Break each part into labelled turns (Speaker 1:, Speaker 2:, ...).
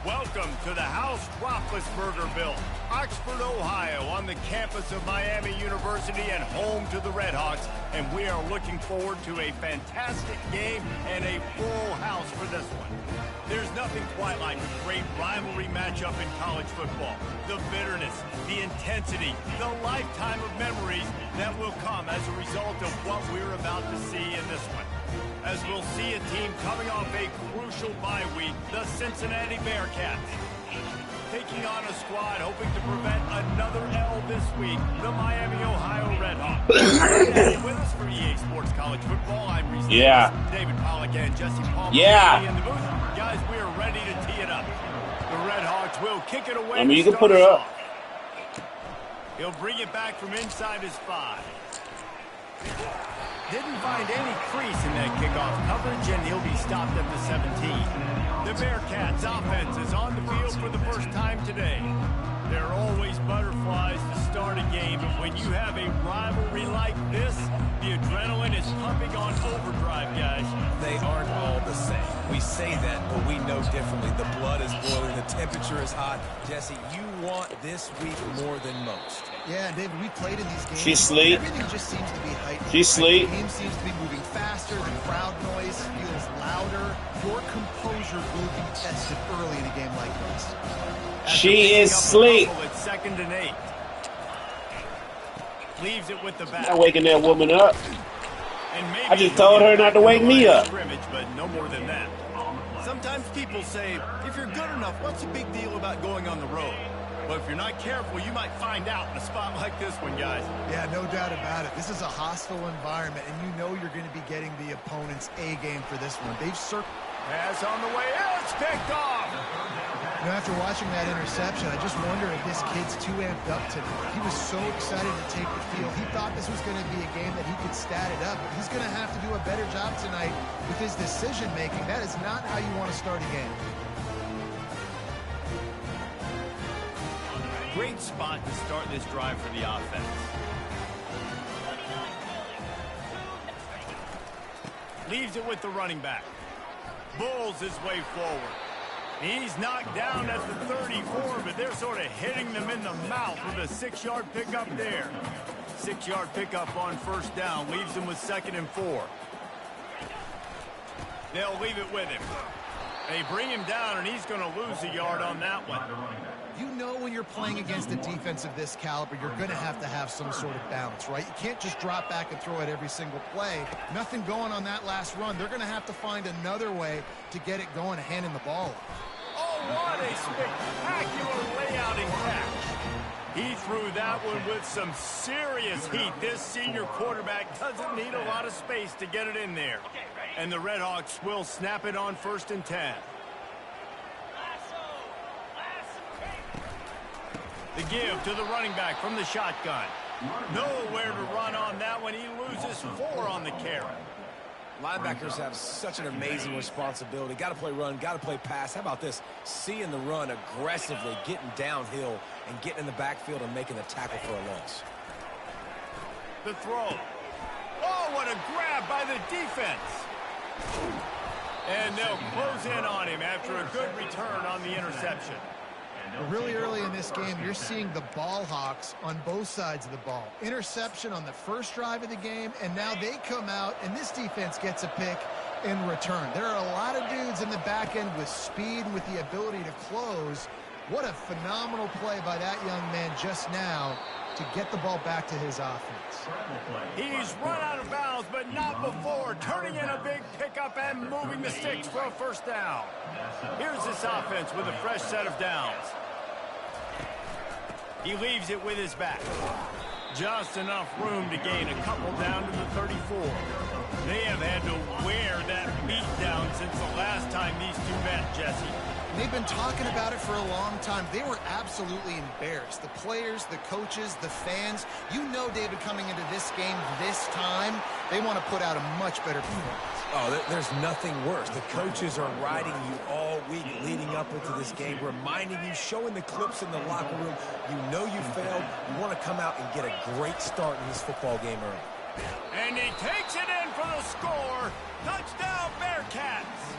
Speaker 1: Welcome to the House Roethlisbergerville, Oxford, Ohio, on the campus of Miami University and home to the Redhawks. And we are looking forward to a fantastic game and a full house for this one. There's nothing quite like a great rivalry matchup in college football. The bitterness, the intensity, the lifetime of memories that will come as a result of what we're about to see in this one. As we'll see a team coming off a crucial bye week, the Cincinnati Bearcats. Taking on a squad hoping to prevent another L this week, the Miami, Ohio Redhawks. With us for EA Sports College Football, I'm Reese David Pollack and Jesse Palmer in the booth. Guys, we are ready to tee it up. The Redhawks will kick it away.
Speaker 2: I mean, you can put it up.
Speaker 1: He'll bring it back from inside his 5. Didn't find any crease in that kickoff coverage, and he'll be stopped at the 17. The Bearcats offense is on the field for the first time today. There are always butterflies to start a game, but when you have a rivalry like this, the adrenaline is pumping on overdrive, guys.
Speaker 3: They aren't all the same. We say that, but we know differently. The blood is boiling, the temperature is hot. Jesse, you want this week more than most.
Speaker 4: Yeah, David, we played in these games.
Speaker 2: She's asleep.
Speaker 4: Everything just seems to be heightened.
Speaker 2: She's asleep.
Speaker 4: The game seems to be moving faster. The crowd noise feels louder. Your composure will be tested early in a game like this.
Speaker 2: She is asleep.
Speaker 1: It's 2nd and 8. Leaves it with the back.
Speaker 2: Not waking that woman up.
Speaker 1: And maybe
Speaker 2: I just told her not to wake me up.
Speaker 1: But no more than that. Sometimes people say, if you're good enough, what's the big deal about going on the road? But if you're not careful, you might find out in a spot like this one, guys.
Speaker 4: Yeah, no doubt about it. This is a hostile environment, and you know you're going to be getting the opponent's A game for this one. They've circled.
Speaker 1: Pass on the way. It's picked off.
Speaker 4: You know, after watching that interception, I just wonder if this kid's too amped up tonight. He was so excited to take the field. He thought this was going to be a game that he could stat it up. But he's going to have to do a better job tonight with his decision-making. That is not how you want to start a game.
Speaker 1: Great spot to start this drive for the offense. Leaves it with the running back. Bulls his way forward. He's knocked down at the 34, but they're sort of hitting them in the mouth with a 6-yard pickup there. 6-yard pickup on 1st down. Leaves him with 2nd and 4. They'll leave it with him. They bring him down, and he's going to lose a yard on that one.
Speaker 4: You know when you're playing against a defense of this caliber, you're going to have some sort of balance, right? You can't just drop back and throw it every single play. Nothing going on that last run. They're going to have to find another way to get it going and hand him the ball off.
Speaker 1: Oh, what a spectacular layout and catch. He threw that one with some serious heat. This senior quarterback doesn't need a lot of space to get it in there. And the Redhawks will snap it on 1st and 10. The give to the running back from the shotgun. Nowhere to run on that one. He loses 4 on the carry.
Speaker 3: Linebackers have such an amazing responsibility. Got to play run, got to play pass. How about this? Seeing the run aggressively, getting downhill, and getting in the backfield and making the tackle for a loss.
Speaker 1: The throw. Oh, what a grab by the defense. And they'll close in on him after a good return on the interception.
Speaker 4: Really early in this game, you're seeing the ball hawks on both sides of the ball. Interception on the first drive of the game, and now they come out, and this defense gets a pick in return. There are a lot of dudes in the back end with speed, with the ability to close. What a phenomenal play by that young man just now to get the ball back to his offense.
Speaker 1: He's run out of bounds, but not before. Turning in a big pickup and moving the sticks for a 1st down. Here's this offense with a fresh set of downs. He leaves it with his back. Just enough room to gain a couple down to the 34. They have had to wear that beat down since the last time these two met, Jesse.
Speaker 4: They've been talking about it for a long time. They were absolutely embarrassed. The players, the coaches, the fans. You know, David, coming into this game this time, they want to put out a much better performance.
Speaker 3: Oh, there's nothing worse. The coaches are riding you all week leading up into this game, reminding you, showing the clips in the locker room. You know you failed. You want to come out and get a great start in this football game early.
Speaker 1: And he takes it in for the score. Touchdown, Bearcats.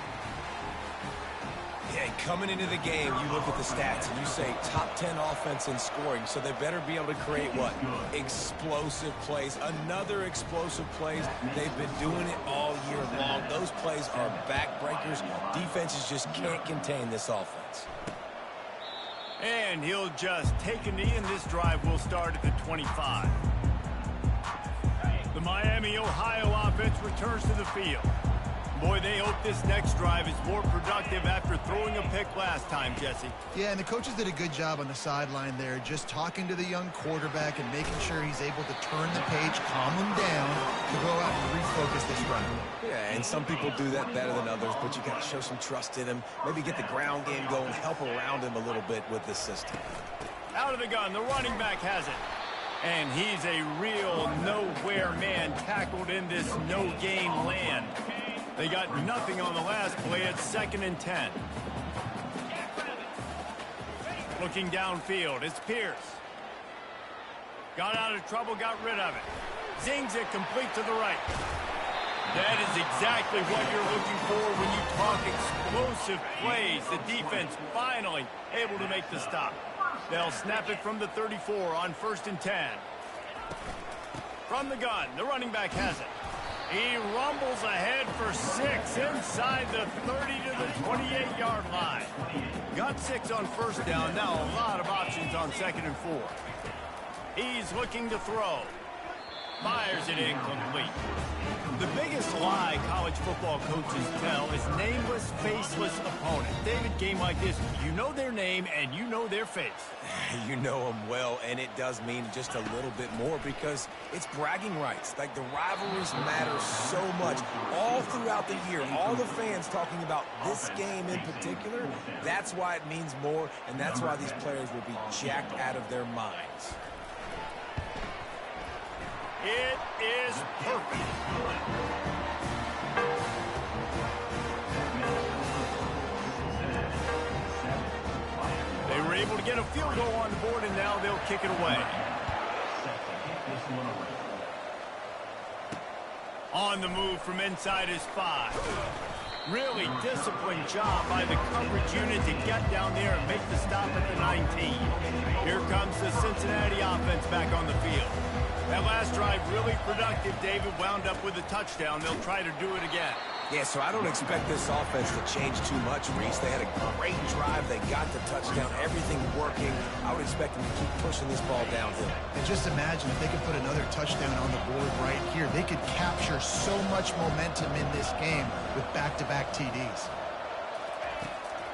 Speaker 3: Yeah, coming into the game, you look at the stats and you say top 10 offense in scoring, so they better be able to create what? Explosive plays. Another explosive plays. They've been doing it all year long. Those plays are backbreakers. Defenses just can't contain this offense.
Speaker 1: And he'll just take a knee, and this drive will start at the 25. The Miami, Ohio offense returns to the field. Boy, they hope this next drive is more productive after throwing a pick last time, Jesse.
Speaker 4: Yeah, and the coaches did a good job on the sideline there, just talking to the young quarterback and making sure he's able to turn the page, calm him down, to go out and refocus this run.
Speaker 3: Yeah, and some people do that better than others, but you got to show some trust in him. Maybe get the ground game going, help around him a little bit with this system.
Speaker 1: Out of the gun, the running back has it. And he's a real nowhere man tackled in this no-gain land. They got nothing on the last play at 2nd and 10. Looking downfield, it's Pierce. Got out of trouble, got rid of it. Zings it complete to the right. That is exactly what you're looking for when you talk explosive plays. The defense finally able to make the stop. They'll snap it from the 34 on 1st and 10. From the gun, the running back has it. He rumbles ahead for 6 inside the 30 to the 28-yard line. Got 6 on 1st down. Now a lot of options on 2nd and 4. He's looking to throw. Fires it incomplete. The biggest lie college football coaches tell is nameless, faceless opponent. David, game like this, you know their name and you know their face.
Speaker 3: You know them well, and it does mean just a little bit more because it's bragging rights. Like, the rivalries matter so much all throughout the year. All the fans talking about this game in particular, that's why it means more, and that's why these players will be jacked out of their minds.
Speaker 1: It is perfect. They were able to get a field goal on the board, and now they'll kick it away. On the move from inside his 5. Really disciplined job by the coverage unit to get down there and make the stop at the 19. Here comes the Cincinnati offense back on the field. That last drive really productive. David wound up with a touchdown. They'll try to do it again.
Speaker 3: Yeah, so I don't expect this offense to change too much, Reese. They had a great drive. They got the touchdown. Everything working. I would expect them to keep pushing this ball downhill.
Speaker 4: And just imagine if they could put another touchdown on the board right here. They could capture so much momentum in this game with back-to-back TDs.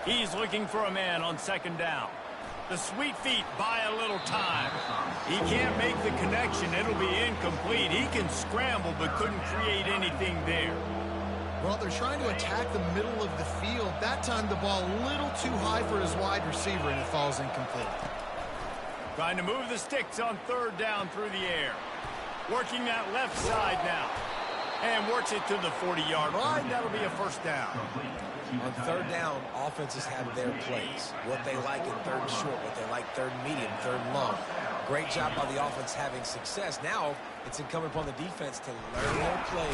Speaker 1: He's looking for a man on 2nd down. The sweet feet buy a little time. He can't make the connection. It'll be incomplete. He can scramble but couldn't create anything there.
Speaker 4: Well, they're trying to attack the middle of the field. That time the ball a little too high for his wide receiver, and it falls incomplete.
Speaker 1: Trying to move the sticks on 3rd down through the air. Working that left side now. And works it to the 40-yard line. That'll be a 1st down.
Speaker 3: On 3rd down, offenses have their plays. What they like in 3rd and short, what they like 3rd and medium, 3rd and long. Great job by the offense having success. Now it's incumbent upon the defense to learn their play.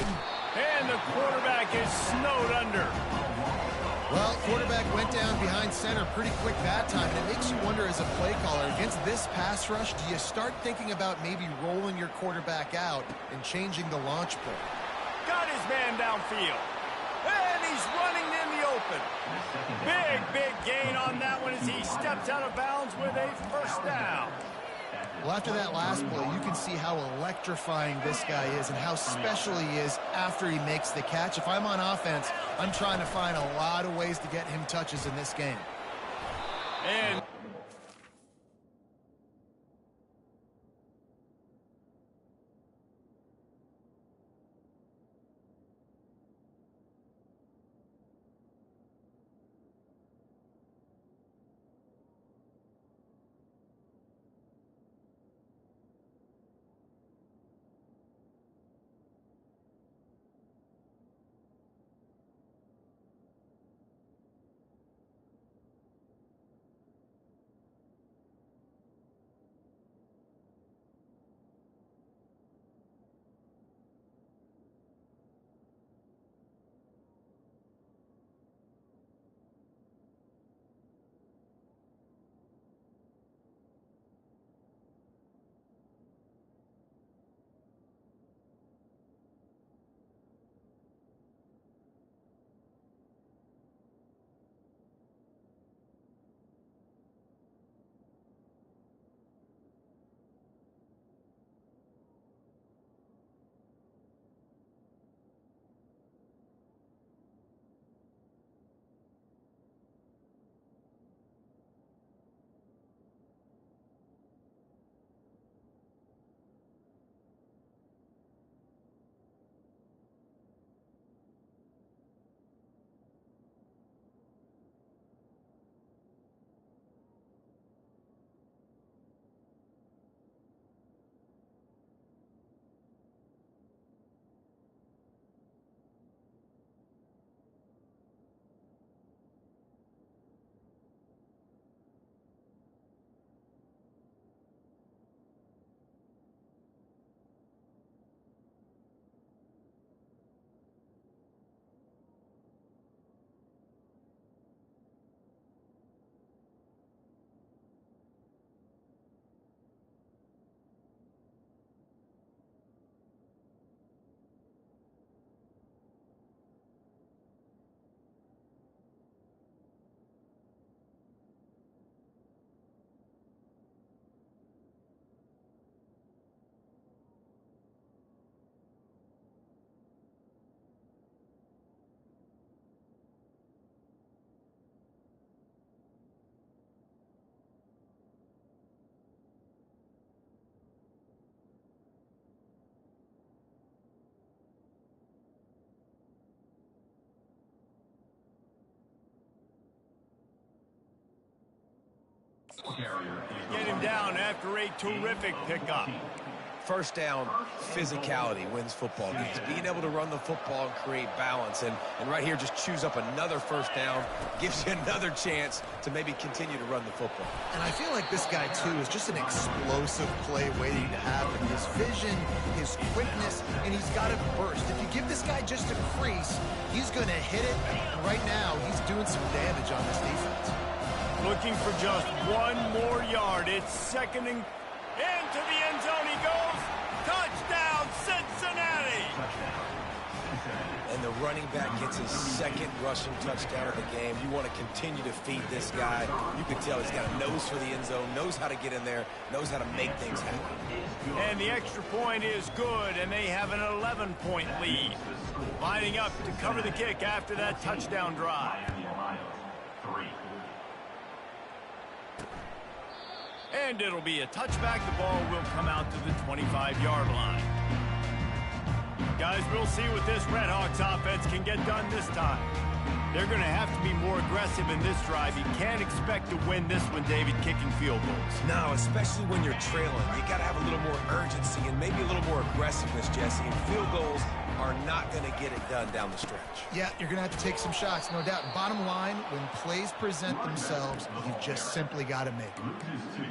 Speaker 1: And the quarterback is snowed under.
Speaker 4: Well, quarterback went down behind center pretty quick that time, and it makes you wonder as a play caller, against this pass rush, do you start thinking about maybe rolling your quarterback out and changing the launch point?
Speaker 1: Got his man downfield. And he's running in the open. Big gain on that one as he steps out of bounds with a 1st down.
Speaker 4: Well, after that last play, you can see how electrifying this guy is and how special he is after he makes the catch. If I'm on offense, I'm trying to find a lot of ways to get him touches in this game.
Speaker 1: And second down after a terrific pickup.
Speaker 3: First down, physicality wins football games. Being able to run the football and create balance. And right here, just choose up another first down, gives you another chance to maybe continue to run the football.
Speaker 4: And I feel like this guy, too, is just an explosive play waiting to happen. His vision, his quickness, and he's got a burst. If you give this guy just a crease, he's going to hit it. And right now, he's doing some damage on this defense.
Speaker 1: Looking for just one more yard. It's second and into the end zone he goes. Touchdown, Cincinnati!
Speaker 3: And the running back gets his second rushing touchdown of the game. You want to continue to feed this guy. You can tell he's got a nose for the end zone, knows how to get in there, knows how to make things happen.
Speaker 1: And the extra point is good, and they have an 11-point lead. Lining up to cover the kick after that touchdown drive. And it'll be a touchback. The ball will come out to the 25-yard line. Guys, we'll see what this Redhawks offense can get done this time. They're going to have to be more aggressive in this drive. You can't expect to win this one, David, kicking field goals.
Speaker 3: No, especially when you're trailing. You got to have a little more urgency and maybe a little more aggressiveness, Jesse. And field goals are not going to get it done down the stretch.
Speaker 4: Yeah, you're going to have to take some shots, no doubt. Bottom line, when plays present themselves, you've just simply got to make them.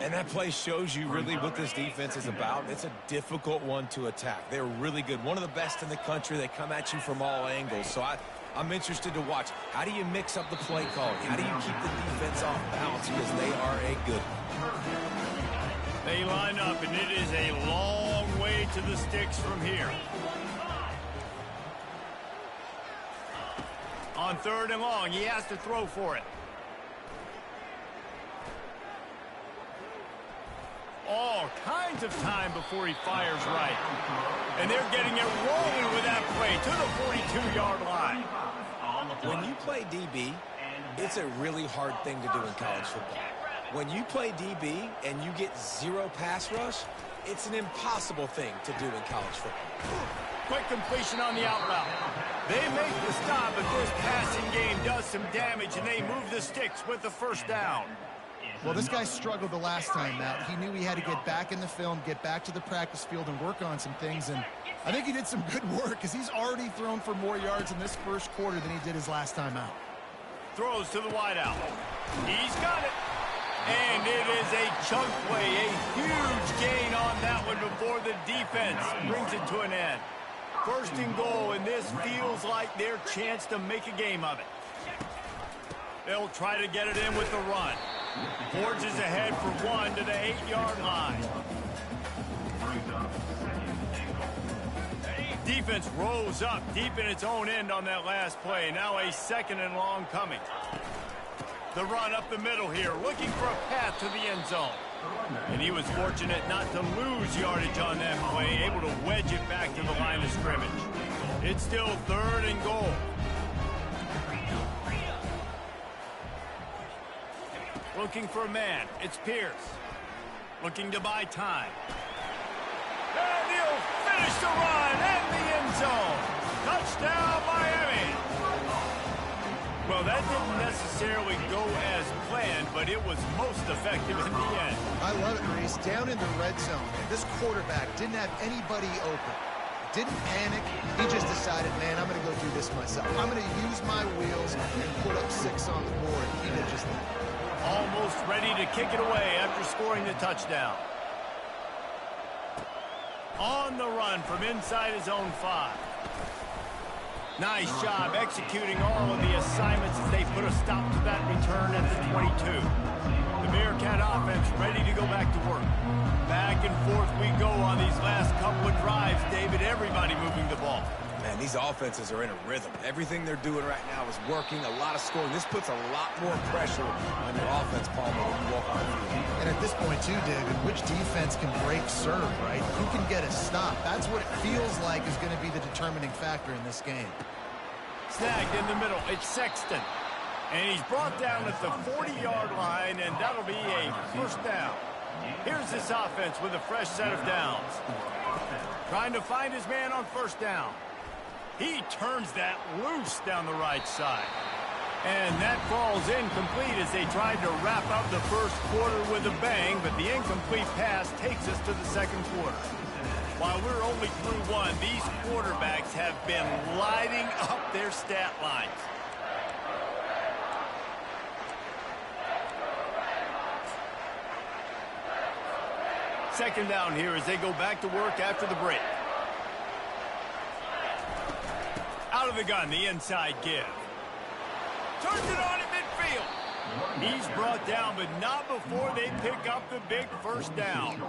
Speaker 3: And that play shows you really what this defense is about. It's a difficult one to attack. They're really good. One of the best in the country. They come at you from all angles. So I'm interested to watch. How do you mix up the play calling? How do you keep the defense off balance? Because they are a good one.
Speaker 1: They line up, and it is a long way to the sticks from here. On third and long, he has to throw for it. All kinds of time before he fires right. And they're getting it rolling with that play to the 42-yard line.
Speaker 3: When you play DB, it's a really hard thing to do in college football. When you play DB and you get zero pass rush, it's an impossible thing to do in college football.
Speaker 1: Quick completion on the out route. They make the stop, but this passing game does some damage, and they move the sticks with the first down.
Speaker 4: Well, this guy struggled the last time, Matt. He knew he had to get back in the film, get back to the practice field, and work on some things. And I think he did some good work because he's already thrown for more yards in this first quarter than he did his last time out.
Speaker 1: Throws to the wideout. He's got it. And it is a chunk play, a huge gain on that one before the defense brings it to an end. First and goal, and this feels like their chance to make a game of it. They'll try to get it in with the run. Forges ahead for one to the 8-yard line. Defense rose up deep in its own end on that last play. Now a second and long coming. The run up the middle here, looking for a path to the end zone. And he was fortunate not to lose yardage on that play, able to wedge it back to the line of scrimmage. It's still third and goal. Looking for a man. It's Pierce. Looking to buy time. And he'll finish the run and the end zone. Touchdown, Miami. Well, that didn't necessarily go as planned, but it was most effective in the end.
Speaker 4: I love it, Reese. Down in the red zone, this quarterback didn't have anybody open. Didn't panic. He just decided, man, I'm going to go do this myself. I'm going to use my wheels and put up 6 on the board. He did just that.
Speaker 1: Almost ready to kick it away after scoring the touchdown. On the run from inside his own 5. Nice job executing all of the assignments as they put a stop to that return at the 22. The Bearcat offense ready to go back to work. Back and forth we go on these last couple of drives, David. Everybody moving the ball.
Speaker 3: Man, these offenses are in a rhythm. Everything they're doing right now is working. A lot of scoring. This puts a lot more pressure on your offense, Palmer, when you walk on the field.
Speaker 4: And at this point, too, David, which defense can break serve, right? Who can get a stop? That's what it feels like is going to be the determining factor in this game.
Speaker 1: Snagged in the middle. It's Sexton. And he's brought down at the 40-yard line, and that'll be a first down. Here's this offense with a fresh set of downs. Trying to find his man on first down. He turns that loose down the right side. And that falls incomplete as they tried to wrap up the first quarter with a bang, but the incomplete pass takes us to the second quarter. While we're only through one, these quarterbacks have been lighting up their stat lines. Second down here as they go back to work after the break. Out of the gun, the inside give. Turns it on in midfield. He's brought down, but not before they pick up the big first down.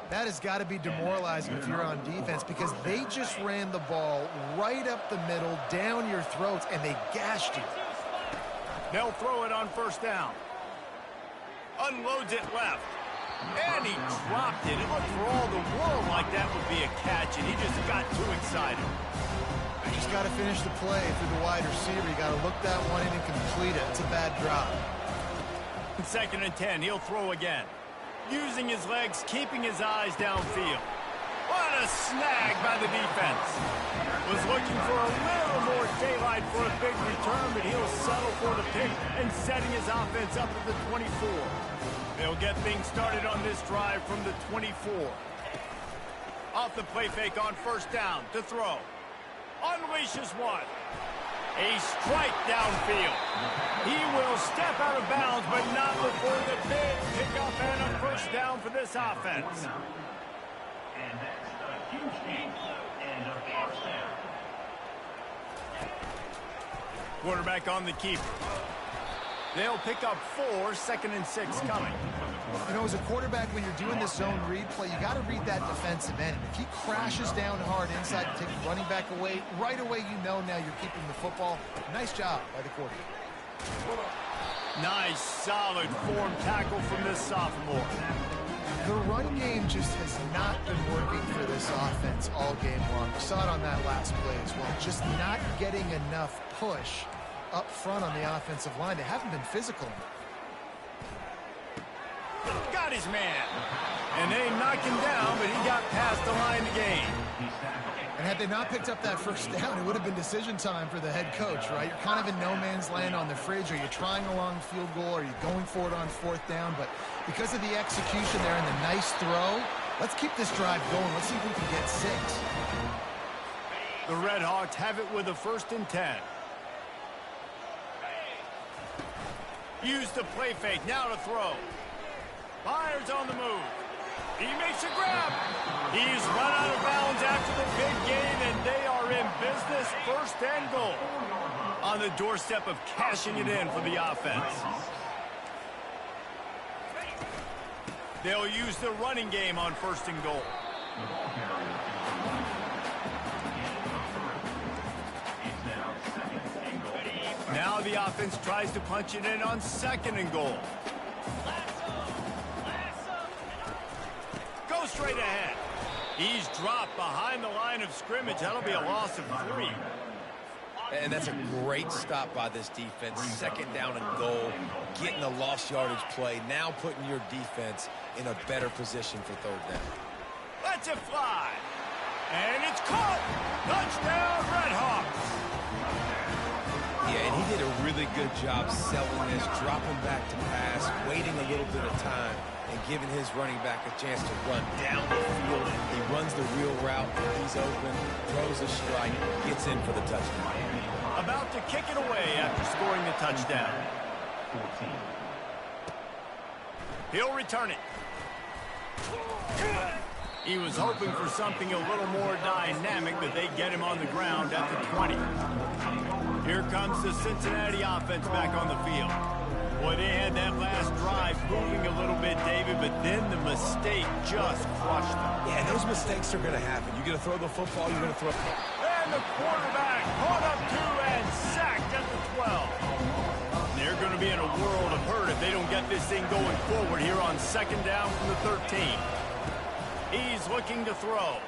Speaker 4: That has got to be demoralizing if you're on defense because they just ran the ball right up the middle, down your throats, and they gashed you.
Speaker 1: They'll throw it on first down. Unloads it left. And he dropped it. It looked for all the world like that would be a catch, and he just got too excited.
Speaker 4: You just got to finish the play through the wide receiver. You got to look that one in and complete it. It's a bad drop.
Speaker 1: Second and 10, he'll throw again. Using his legs, keeping his eyes downfield. What a snag by the defense. Was looking for a little more daylight for a big return, but he'll settle for the pick and setting his offense up at the 24. They'll get things started on this drive from the 24. Off the play fake on first down to throw. Unleashes one. A strike downfield. He will step out of bounds, but not before the big pickup and a first down for this offense.
Speaker 5: And that's a huge gain and a first down.
Speaker 1: Quarterback on the keeper. They'll pick up 4, second and 6 coming.
Speaker 4: You know, as a quarterback, when you're doing this zone read play, you got to read that defensive end. If he crashes down hard inside to take the running back away, right away you know now you're keeping the football. Nice job by the quarterback.
Speaker 1: Nice, solid form tackle from this sophomore.
Speaker 4: The run game just has not been working for this offense all game long. We saw it on that last play as well. Just not getting enough push up front on the offensive line. They haven't been physical.
Speaker 1: Got his man. And they knocked him down, but he got past the line to gain.
Speaker 4: And had they not picked up that first down, it would have been decision time for the head coach, right? You're kind of in no man's land on the fridge. Are you trying a long field goal? Are you going for it on fourth down? But because of the execution there and the nice throw, let's keep this drive going. Let's see if we can get 6.
Speaker 1: The Red Hawks have it with a first and 10. Use the play fake, now to throw. Myers on the move. He makes a grab. He's run out of bounds after the big gain, and they are in business, first and goal. On the doorstep of cashing it in for the offense. They'll use the running game on first and goal. Now the offense tries to punch it in on second and goal. Go straight ahead. He's dropped behind the line of scrimmage. That'll be a loss of 3.
Speaker 3: And that's a great stop by this defense. Second down and goal, getting a lost yardage play, now putting your defense in a better position for third down.
Speaker 1: Lets it fly. And it's caught. Touchdown, Red Hawks.
Speaker 3: Yeah, and he did a really good job selling this, dropping back to pass, waiting a little bit of time, and giving his running back a chance to run down the field. He runs the real route. He's open, throws a strike, gets in for the touchdown.
Speaker 1: About to kick it away after scoring the touchdown. He'll return it. He was hoping for something a little more dynamic, but they get him on the ground at the 20. Here comes the Cincinnati offense back on the field. Boy, they had that last drive moving a little bit, David, but then the mistake just crushed them.
Speaker 3: Yeah, those mistakes are going to happen. You're going to throw the football, you're going to throw...
Speaker 1: And the quarterback caught up to and sacked at the 12. They're going to be in a world of hurt if they don't get this thing going forward here on second down from the 13. He's looking to throw.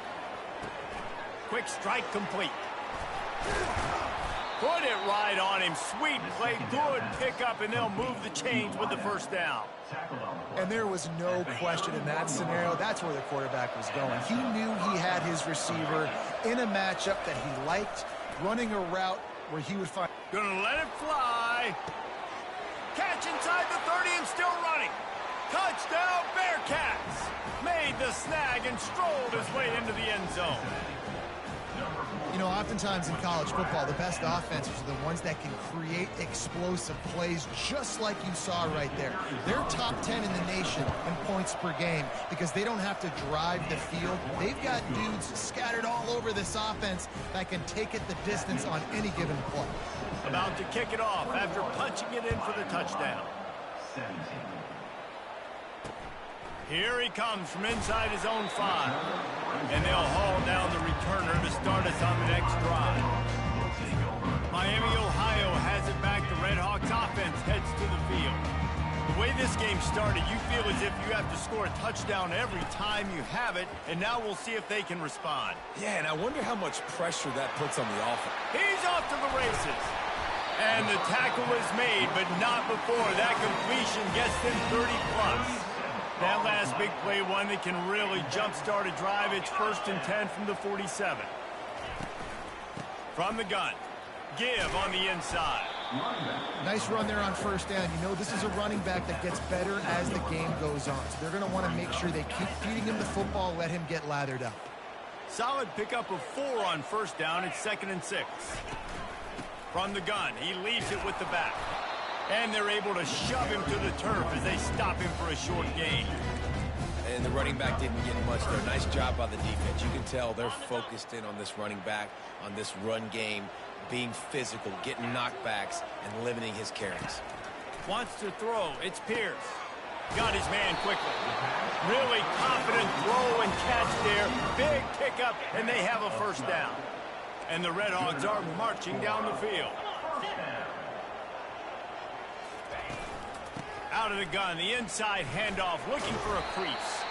Speaker 1: Quick strike complete. Put it right on him. Sweet play, good pickup, and they'll move the chains with the first down.
Speaker 4: And there was no question in that scenario. That's where the quarterback was going. He knew he had his receiver in a matchup that he liked, running a route where he would find...
Speaker 1: Gonna let it fly. Catch inside the 30 and still running. Touchdown, Bearcats! Made the snag and strolled his way into the end zone.
Speaker 4: You know, oftentimes in college football, the best offenses are the ones that can create explosive plays just like you saw right there. They're top 10 in the nation in points per game because they don't have to drive the field. They've got dudes scattered all over this offense that can take it the distance on any given play.
Speaker 1: About to kick it off after punching it in for the touchdown.
Speaker 5: 17.
Speaker 1: Here he comes from inside his own 5. And they'll haul down the returner to start us on the next drive. Miami, Ohio has it back. The Redhawks offense heads to the field. The way this game started, you feel as if you have to score a touchdown every time you have it, and now we'll see if they can respond.
Speaker 3: Yeah, and I wonder how much pressure that puts on the offense.
Speaker 1: He's off to the races. And the tackle is made, but not before that completion gets them 30+. That last big play, one that can really jump-start a drive. It's 1st and 10 from the 47. From the gun. Give on the inside.
Speaker 4: Nice run there on first down. You know, this is a running back that gets better as the game goes on. So they're going to want to make sure they keep feeding him the football, let him get lathered up.
Speaker 1: Solid pickup of 4 on first down. It's 2nd and 6. From the gun, he leaves it with the back. And they're able to shove him to the turf as they stop him for a short gain.
Speaker 3: And the running back didn't get much there. Nice job by the defense. You can tell they're focused in on this running back, on this run game, being physical, getting knockbacks, and limiting his carries.
Speaker 1: Wants to throw. It's Pierce. Got his man quickly. Really confident throw and catch there. Big pickup, and they have a first down. And the Redhawks are marching down the field. Out of the gun, the inside handoff, looking for a crease.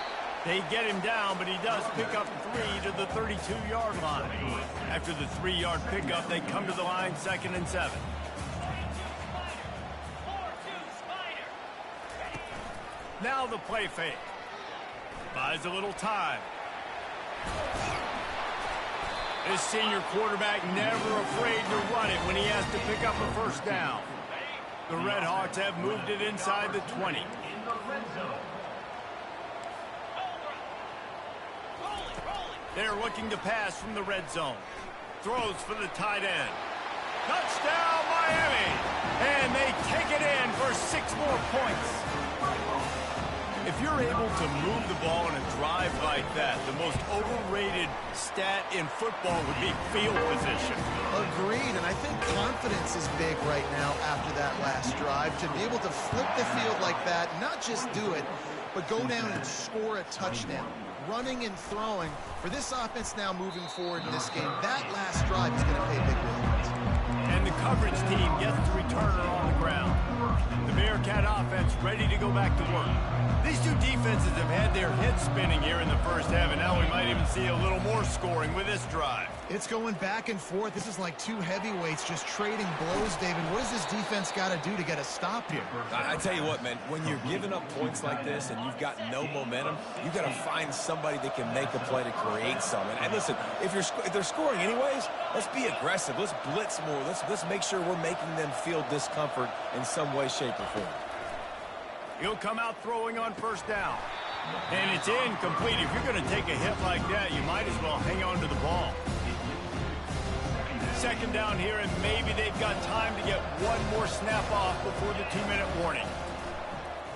Speaker 1: They get him down, but he does pick up 3 to the 32-yard line. After the 3-yard pickup, they come to the line, 2nd and 7. Now the play fake. Buys a little time. This senior quarterback never afraid to run it when he has to pick up a first down. The Redhawks have moved it inside the 20. They're looking to pass from the red zone. Throws for the tight end. Touchdown, Miami! And they take it in for 6 more points. If you're able to move the ball in a drive like that, the most overrated stat in football would be field position.
Speaker 4: Agreed, and I think confidence is big right now after that last drive. To be able to flip the field like that, not just do it, but go down and score a touchdown. Running and throwing. For this offense now moving forward in this game, that last drive is going to pay big dividends.
Speaker 1: And the coverage team gets the returner on the ground. The Bearcat offense ready to go back to work. These two defenses have had their heads spinning here in the first half, and now we might even see a little more scoring with this drive.
Speaker 4: It's going back and forth. This is like 2 heavyweights just trading blows, David. What does this defense got to do to get a stop here?
Speaker 3: I tell you what, man, when you're giving up points like this and you've got no momentum, you got to find somebody that can make a play to create something. And listen, if they're scoring anyways, let's be aggressive. Let's blitz more. Let's make sure we're making them feel discomfort in some way, shape, or form.
Speaker 1: He'll come out throwing on first down. And it's incomplete. If you're going to take a hit like that, you might as well hang on to the ball. 2nd down here, and maybe they've got time to get one more snap off before the 2-minute warning.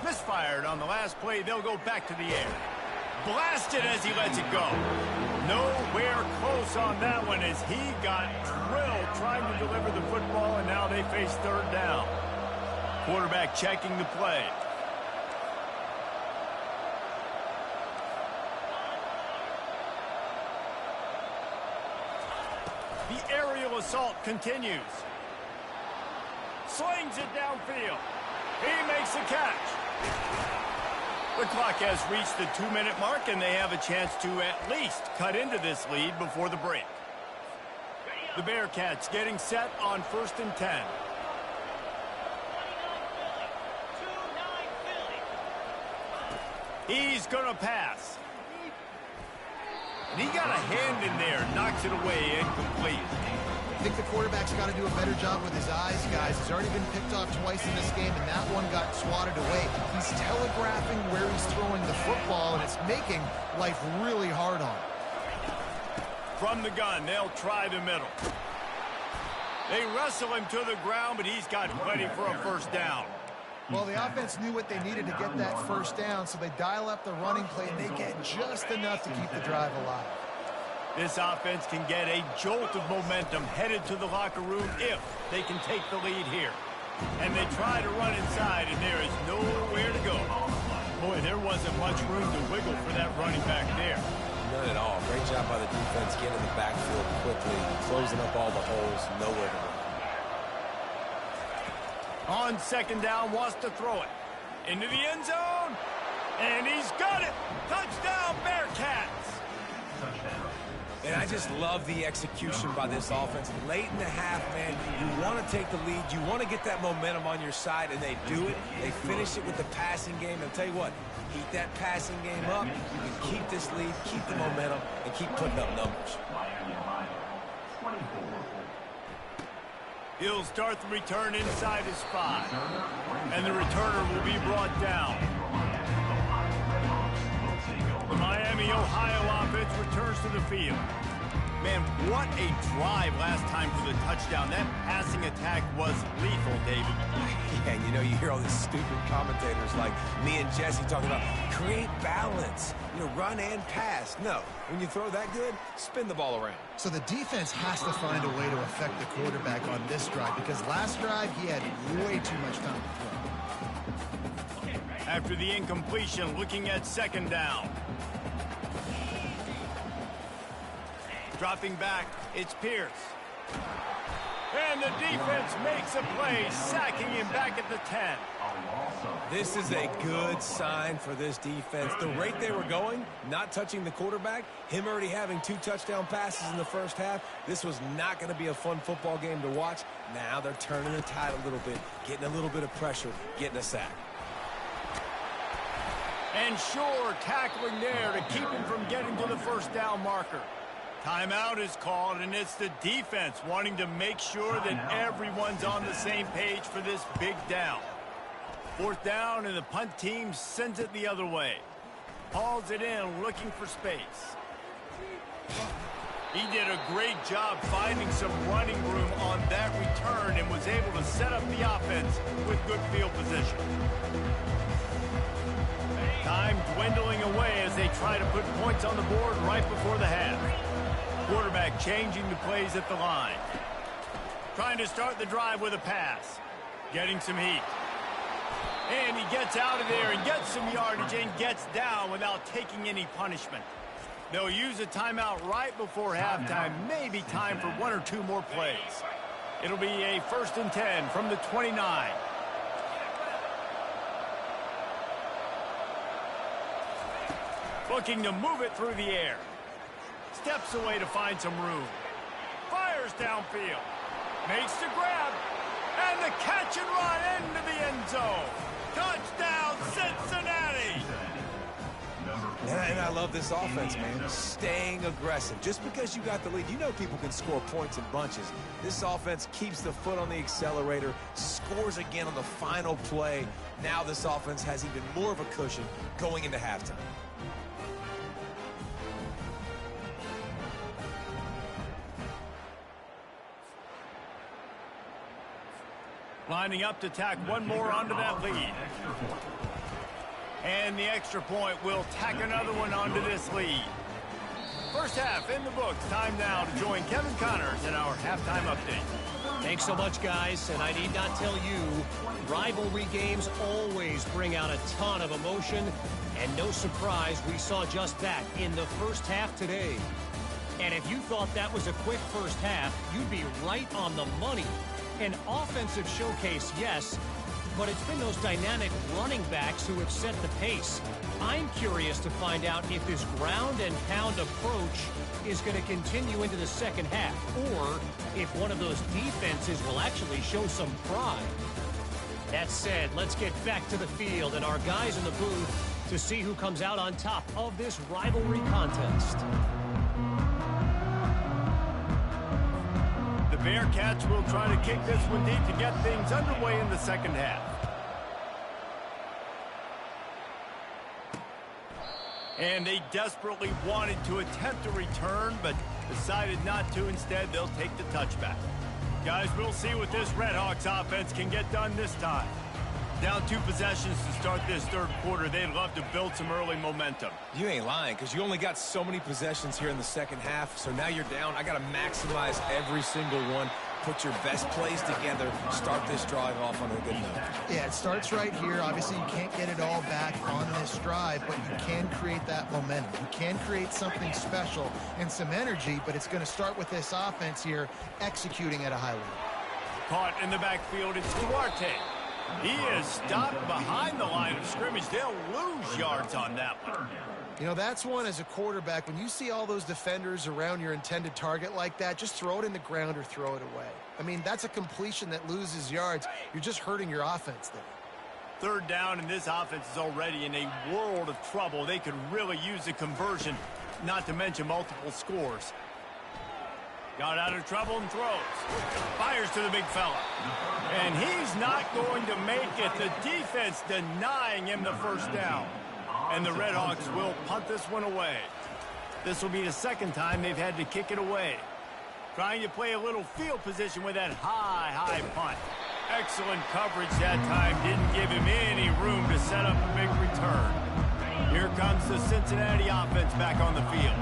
Speaker 1: Misfired on the last play. They'll go back to the air. Blasted as he lets it go. Nowhere close on that one as he got drilled trying to deliver the football, and now they face 3rd down. Quarterback checking the play. The aerial assault continues. Slings it downfield. He makes the catch. The clock has reached the 2-minute mark, and they have a chance to at least cut into this lead before the break. The Bearcats getting set on 1st and 10. He's going to pass. And he got a hand in there, knocks it away, incomplete.
Speaker 4: think the quarterback's got to do a better job with his eyes, guys. He's already been picked off twice in this game, and that one got swatted away. He's telegraphing where he's throwing the football, and it's making life really hard on him.
Speaker 1: From the gun, they'll try the middle. They wrestle him to the ground, but he's got plenty for a first down.
Speaker 4: Well, the offense knew what they needed to get that first down, so they dial up the running play, and they get just enough to keep the drive alive.
Speaker 1: This offense can get a jolt of momentum headed to the locker room if they can take the lead here. And they try to run inside, and there is nowhere to go. Boy, there wasn't much room to wiggle for that running back there.
Speaker 3: None at all. Great job by the defense getting in the backfield quickly, closing up all the holes, nowhere to go.
Speaker 1: On second down, wants to throw it. Into the end zone, and he's got it! Touchdown, Bearcats!
Speaker 3: And I just love the execution by this offense. Late in the half, man, you want to take the lead. You want to get that momentum on your side, and they do it. They finish it with the passing game. And I'll tell you what, keep that passing game up. You can keep this lead, keep the momentum, and keep putting up numbers.
Speaker 1: He'll start the return inside his 5. And the returner will be brought down. The Miami, Ohio offense returns to the field. Man, what a drive last time for the touchdown. That passing attack was lethal, David.
Speaker 3: Yeah, you know, you hear all these stupid commentators like me and Jesse talking about create balance, you know, run and pass. No, when you throw that good, spin the ball around.
Speaker 4: So the defense has to find a way to affect the quarterback on this drive because last drive he had way too much time to throw.
Speaker 1: After the incompletion, looking at second down. Dropping back, it's Pierce. And the defense makes a play, sacking him back at the 10.
Speaker 3: This is a good sign for this defense. The rate they were going, not touching the quarterback, him already having 2 touchdown passes in the first half, this was not going to be a fun football game to watch. Now they're turning the tide a little bit, getting a little bit of pressure, getting a sack.
Speaker 1: And sure, tackling there to keep him from getting to the first down marker. Timeout is called, and it's the defense wanting to make sure that everyone's on the same page for this big down. Fourth down, and the punt team sends it the other way. Hauls it in, looking for space. He did a great job finding some running room on that return and was able to set up the offense with good field position. Time dwindling away as they try to put points on the board right before the half. Quarterback changing the plays at the line. Trying to start the drive with a pass. Getting some heat. And he gets out of there and gets some yardage and gets down without taking any punishment. They'll use a timeout right before halftime. Maybe time for 1 or 2 more plays. It'll be a 1st and 10 from the 29. Looking to move it through the air. Steps away to find some room. Fires downfield. Makes the grab. And the catch and run into the end zone. Touchdown, Cincinnati!
Speaker 3: And I love this offense, man. Staying aggressive. Just because you got the lead, you know people can score points in bunches. This offense keeps the foot on the accelerator, scores again on the final play. Now this offense has even more of a cushion going into halftime.
Speaker 1: Lining up to tack one more onto that lead. And the extra point will tack another one onto this lead. First half in the books. Time now to join Kevin Connors in our halftime update.
Speaker 6: Thanks so much, guys. And I need not tell you, rivalry games always bring out a ton of emotion. And no surprise, we saw just that in the first half today. And if you thought that was a quick first half, you'd be right on the money. An offensive showcase, yes, but it's been those dynamic running backs who have set the pace. I'm curious to find out if this ground and pound approach is going to continue into the second half, or if one of those defenses will actually show some pride. That said, let's get back to the field and our guys in the booth to see who comes out on top of this rivalry contest.
Speaker 1: The Bearcats will try to kick this one deep to get things underway in the second half. And they desperately wanted to attempt a return, but decided not to. Instead, they'll take the touchback. Guys, we'll see what this Redhawks offense can get done this time. Down 2 possessions to start this third quarter. They'd love to build some early momentum.
Speaker 3: You ain't lying, because you only got so many possessions here in the second half, so now you're down. I got to maximize every single one. Put your best plays together. Start this drive off on a good note.
Speaker 4: Yeah, it starts right here. Obviously, you can't get it all back on this drive, but you can create that momentum. You can create something special and some energy, but it's going to start with this offense here executing at a high level.
Speaker 1: Caught in the backfield, it's Duarte. He is stopped behind the line of scrimmage. They'll lose yards on that one.
Speaker 4: You know, that's one as a quarterback. When you see all those defenders around your intended target like that, just throw it in the ground or throw it away. I mean, that's a completion that loses yards. You're just hurting your offense there.
Speaker 1: Third down, and this offense is already in a world of trouble. They could really use a conversion, not to mention multiple scores. Got out of trouble and throws. Fires to the big fella. And he's not going to make it. The defense denying him the first down. And the Redhawks will punt this one away. This will be the second time they've had to kick it away. Trying to play a little field position with that high punt. Excellent coverage that time. Didn't give him any room to set up a big return. Here comes the Cincinnati offense back on the field.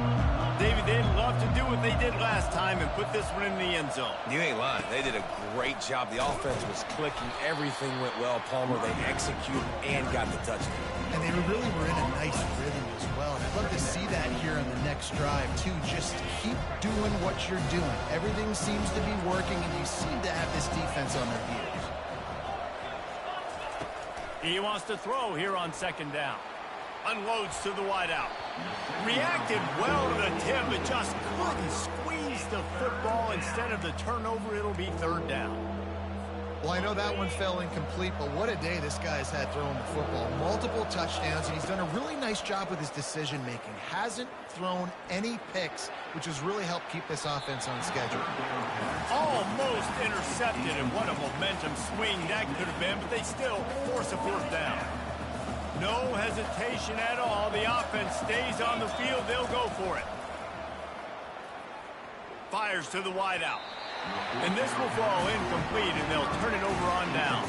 Speaker 1: David, they'd love to do what they did last time and put this one in the end zone.
Speaker 3: You ain't lying. They did a great job. The offense was clicking. Everything went well. Palmer, they executed and got the touchdown.
Speaker 4: And they really were in a nice rhythm as well. And I'd love to see that here on the next drive, too. Just keep doing what you're doing. Everything seems to be working, and you seem to have this defense on their heels.
Speaker 1: He wants to throw here on second down. Unloads to the wideout. Reacted well to the tip, but just couldn't squeeze the football. Instead of the turnover, it'll be third down.
Speaker 4: Well, I know that one fell incomplete, but what a day this guy's had throwing the football. Multiple touchdowns, and he's done a really nice job with his decision-making. Hasn't thrown any picks, which has really helped keep this offense on schedule.
Speaker 1: Almost intercepted, and what a momentum swing that could have been, but they still force a fourth down. No hesitation at all. The offense stays on the field. They'll go for it. Fires to the wideout. And this will fall incomplete, and they'll turn it over on downs.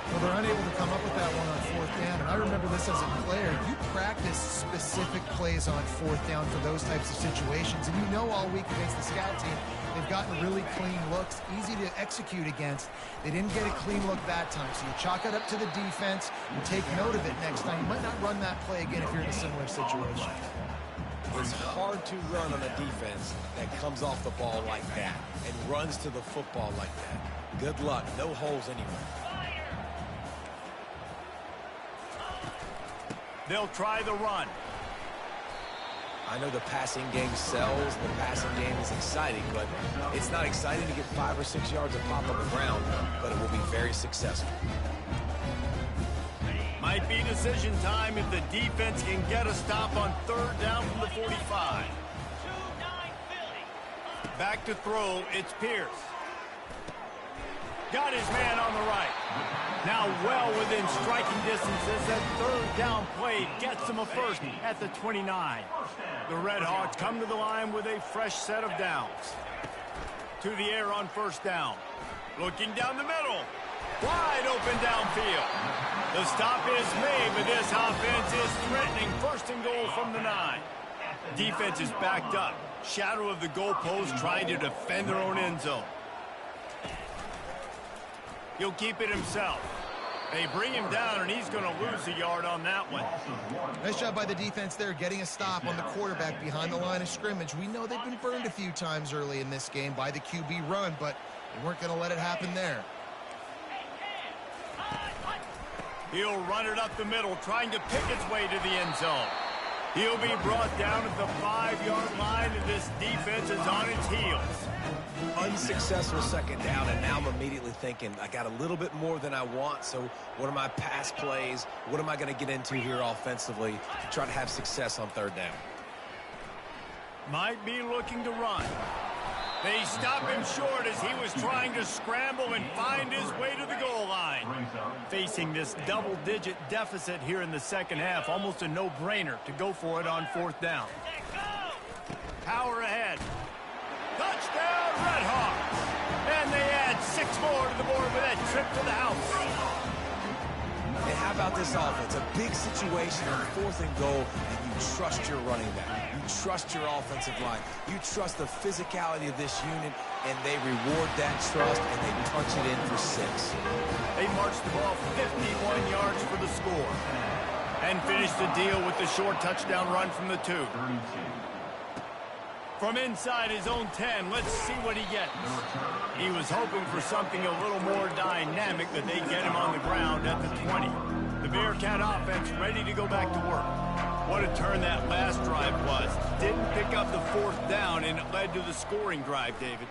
Speaker 4: Well, they're unable to come up with that one on fourth down. And I remember this as a player. You practice specific plays on fourth down for those types of situations. And you know all week against the scout team, they've gotten really clean looks, easy to execute against. They didn't get a clean look that time. So you chalk it up to the defense and take note of it next time. You might not run that play again if you're in a similar situation.
Speaker 3: It's hard to run on a defense that comes off the ball like that and runs to the football like that. Good luck. No holes anywhere.
Speaker 1: They'll try the run.
Speaker 3: I know the passing game sells, the passing game is exciting, but it's not exciting to get 5 or 6 yards of pop on the ground, but it will be very successful.
Speaker 1: Might be decision time if the defense can get a stop on third down from the 45. Back to throw, it's Pierce. Got his man on the right. Now well within striking distance as that third down play gets him a first at the 29. The Redhawks come to the line with a fresh set of downs. To the air on first down. Looking down the middle. Wide open downfield. The stop is made, but this offense is threatening first and goal from the 9. Defense is backed up. Shadow of the goalpost trying to defend their own end zone. He'll keep it himself. They bring him down, and he's going to lose a yard on that one.
Speaker 4: Nice job by the defense there, getting a stop on the quarterback behind the line of scrimmage. We know they've been burned a few times early in this game by the QB run, but they weren't going to let it happen there.
Speaker 1: He'll run it up the middle, trying to pick its way to the end zone. He'll be brought down at the 5-yard line, and this defense is on its heels.
Speaker 3: Unsuccessful second down, and now I'm immediately thinking, I got a little bit more than I want, so what are my pass plays? What am I going to get into here offensively to try to have success on third down?
Speaker 1: Might be looking to run. They stop him short as he was trying to scramble and find his way to the goal line. Facing this double-digit deficit here in the second half, almost a no-brainer to go for it on 4th down. Power ahead. Touchdown, Red Hawks! And they add 6 more to the board with that trip to the house.
Speaker 3: And how about this offense? A big situation on 4th and goal, and you trust your running back. You trust your offensive line. You trust the physicality of this unit, and they reward that trust, and they punch it in for 6.
Speaker 1: They marched the ball 51 yards for the score and finished the deal with the short touchdown run from the 2. From inside his own 10, let's see what he gets. He was hoping for something a little more dynamic, but they get him on the ground at the 20. The Bearcat offense ready to go back to work. What a turn that last drive was. Didn't pick up the 4th down, and it led to the scoring drive, David.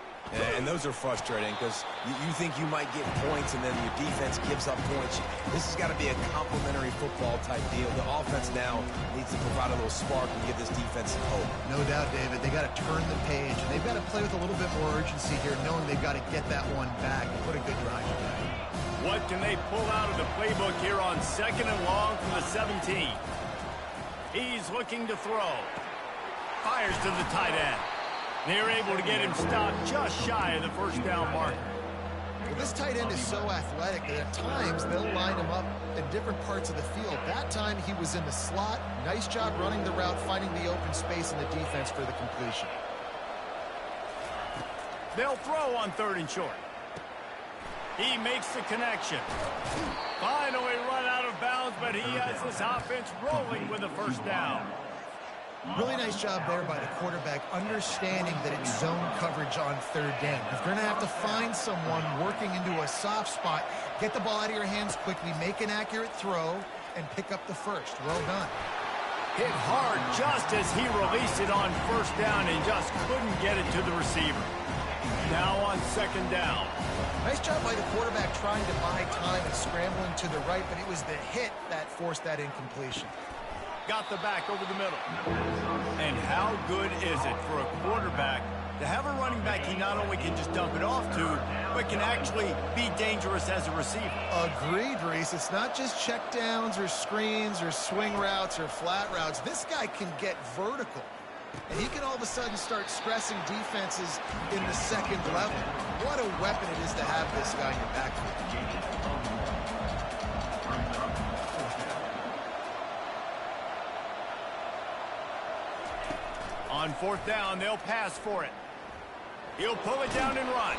Speaker 3: And those are frustrating because you think you might get points and then your defense gives up points. This has got to be a complementary football type deal. The offense now needs to provide a little spark and give this defense some hope.
Speaker 4: No doubt, David. They got to turn the page, and they've got to play with a little bit more urgency here, knowing they've got to get that one back and put a good drive together.
Speaker 1: What can they pull out of the playbook here on 2nd and long from the 17? He's looking to throw. Fires to the tight end. They're able to get him stopped just shy of the 1st down marker.
Speaker 4: Well, this tight end is so athletic that at times they'll line him up in different parts of the field. That time he was in the slot. Nice job running the route, finding the open space in the defense for the completion.
Speaker 1: They'll throw on 3rd and short. He makes the connection. Finally run out of bounds, but he has this offense rolling with a 1st down.
Speaker 4: Really nice job there by the quarterback, understanding that it's zone coverage on 3rd down. If you're going to have to find someone working into a soft spot, get the ball out of your hands quickly, make an accurate throw, and pick up the 1st. Well done.
Speaker 1: Hit hard just as he released it on 1st down and just couldn't get it to the receiver. Now on 2nd down.
Speaker 4: Nice job by the quarterback trying to buy time and scrambling to the right, but it was the hit that forced that incompletion.
Speaker 1: Got the back over the middle. And how good is it for a quarterback to have a running back he not only can just dump it off to, but can actually be dangerous as a receiver?
Speaker 4: Agreed, Reese. It's not just check downs or screens or swing routes or flat routes. This guy can get vertical. And he can all of a sudden start stressing defenses in the 2nd level. What a weapon it is to have this guy in your backfield.
Speaker 1: On 4th down, they'll pass for it. He'll pull it down and run.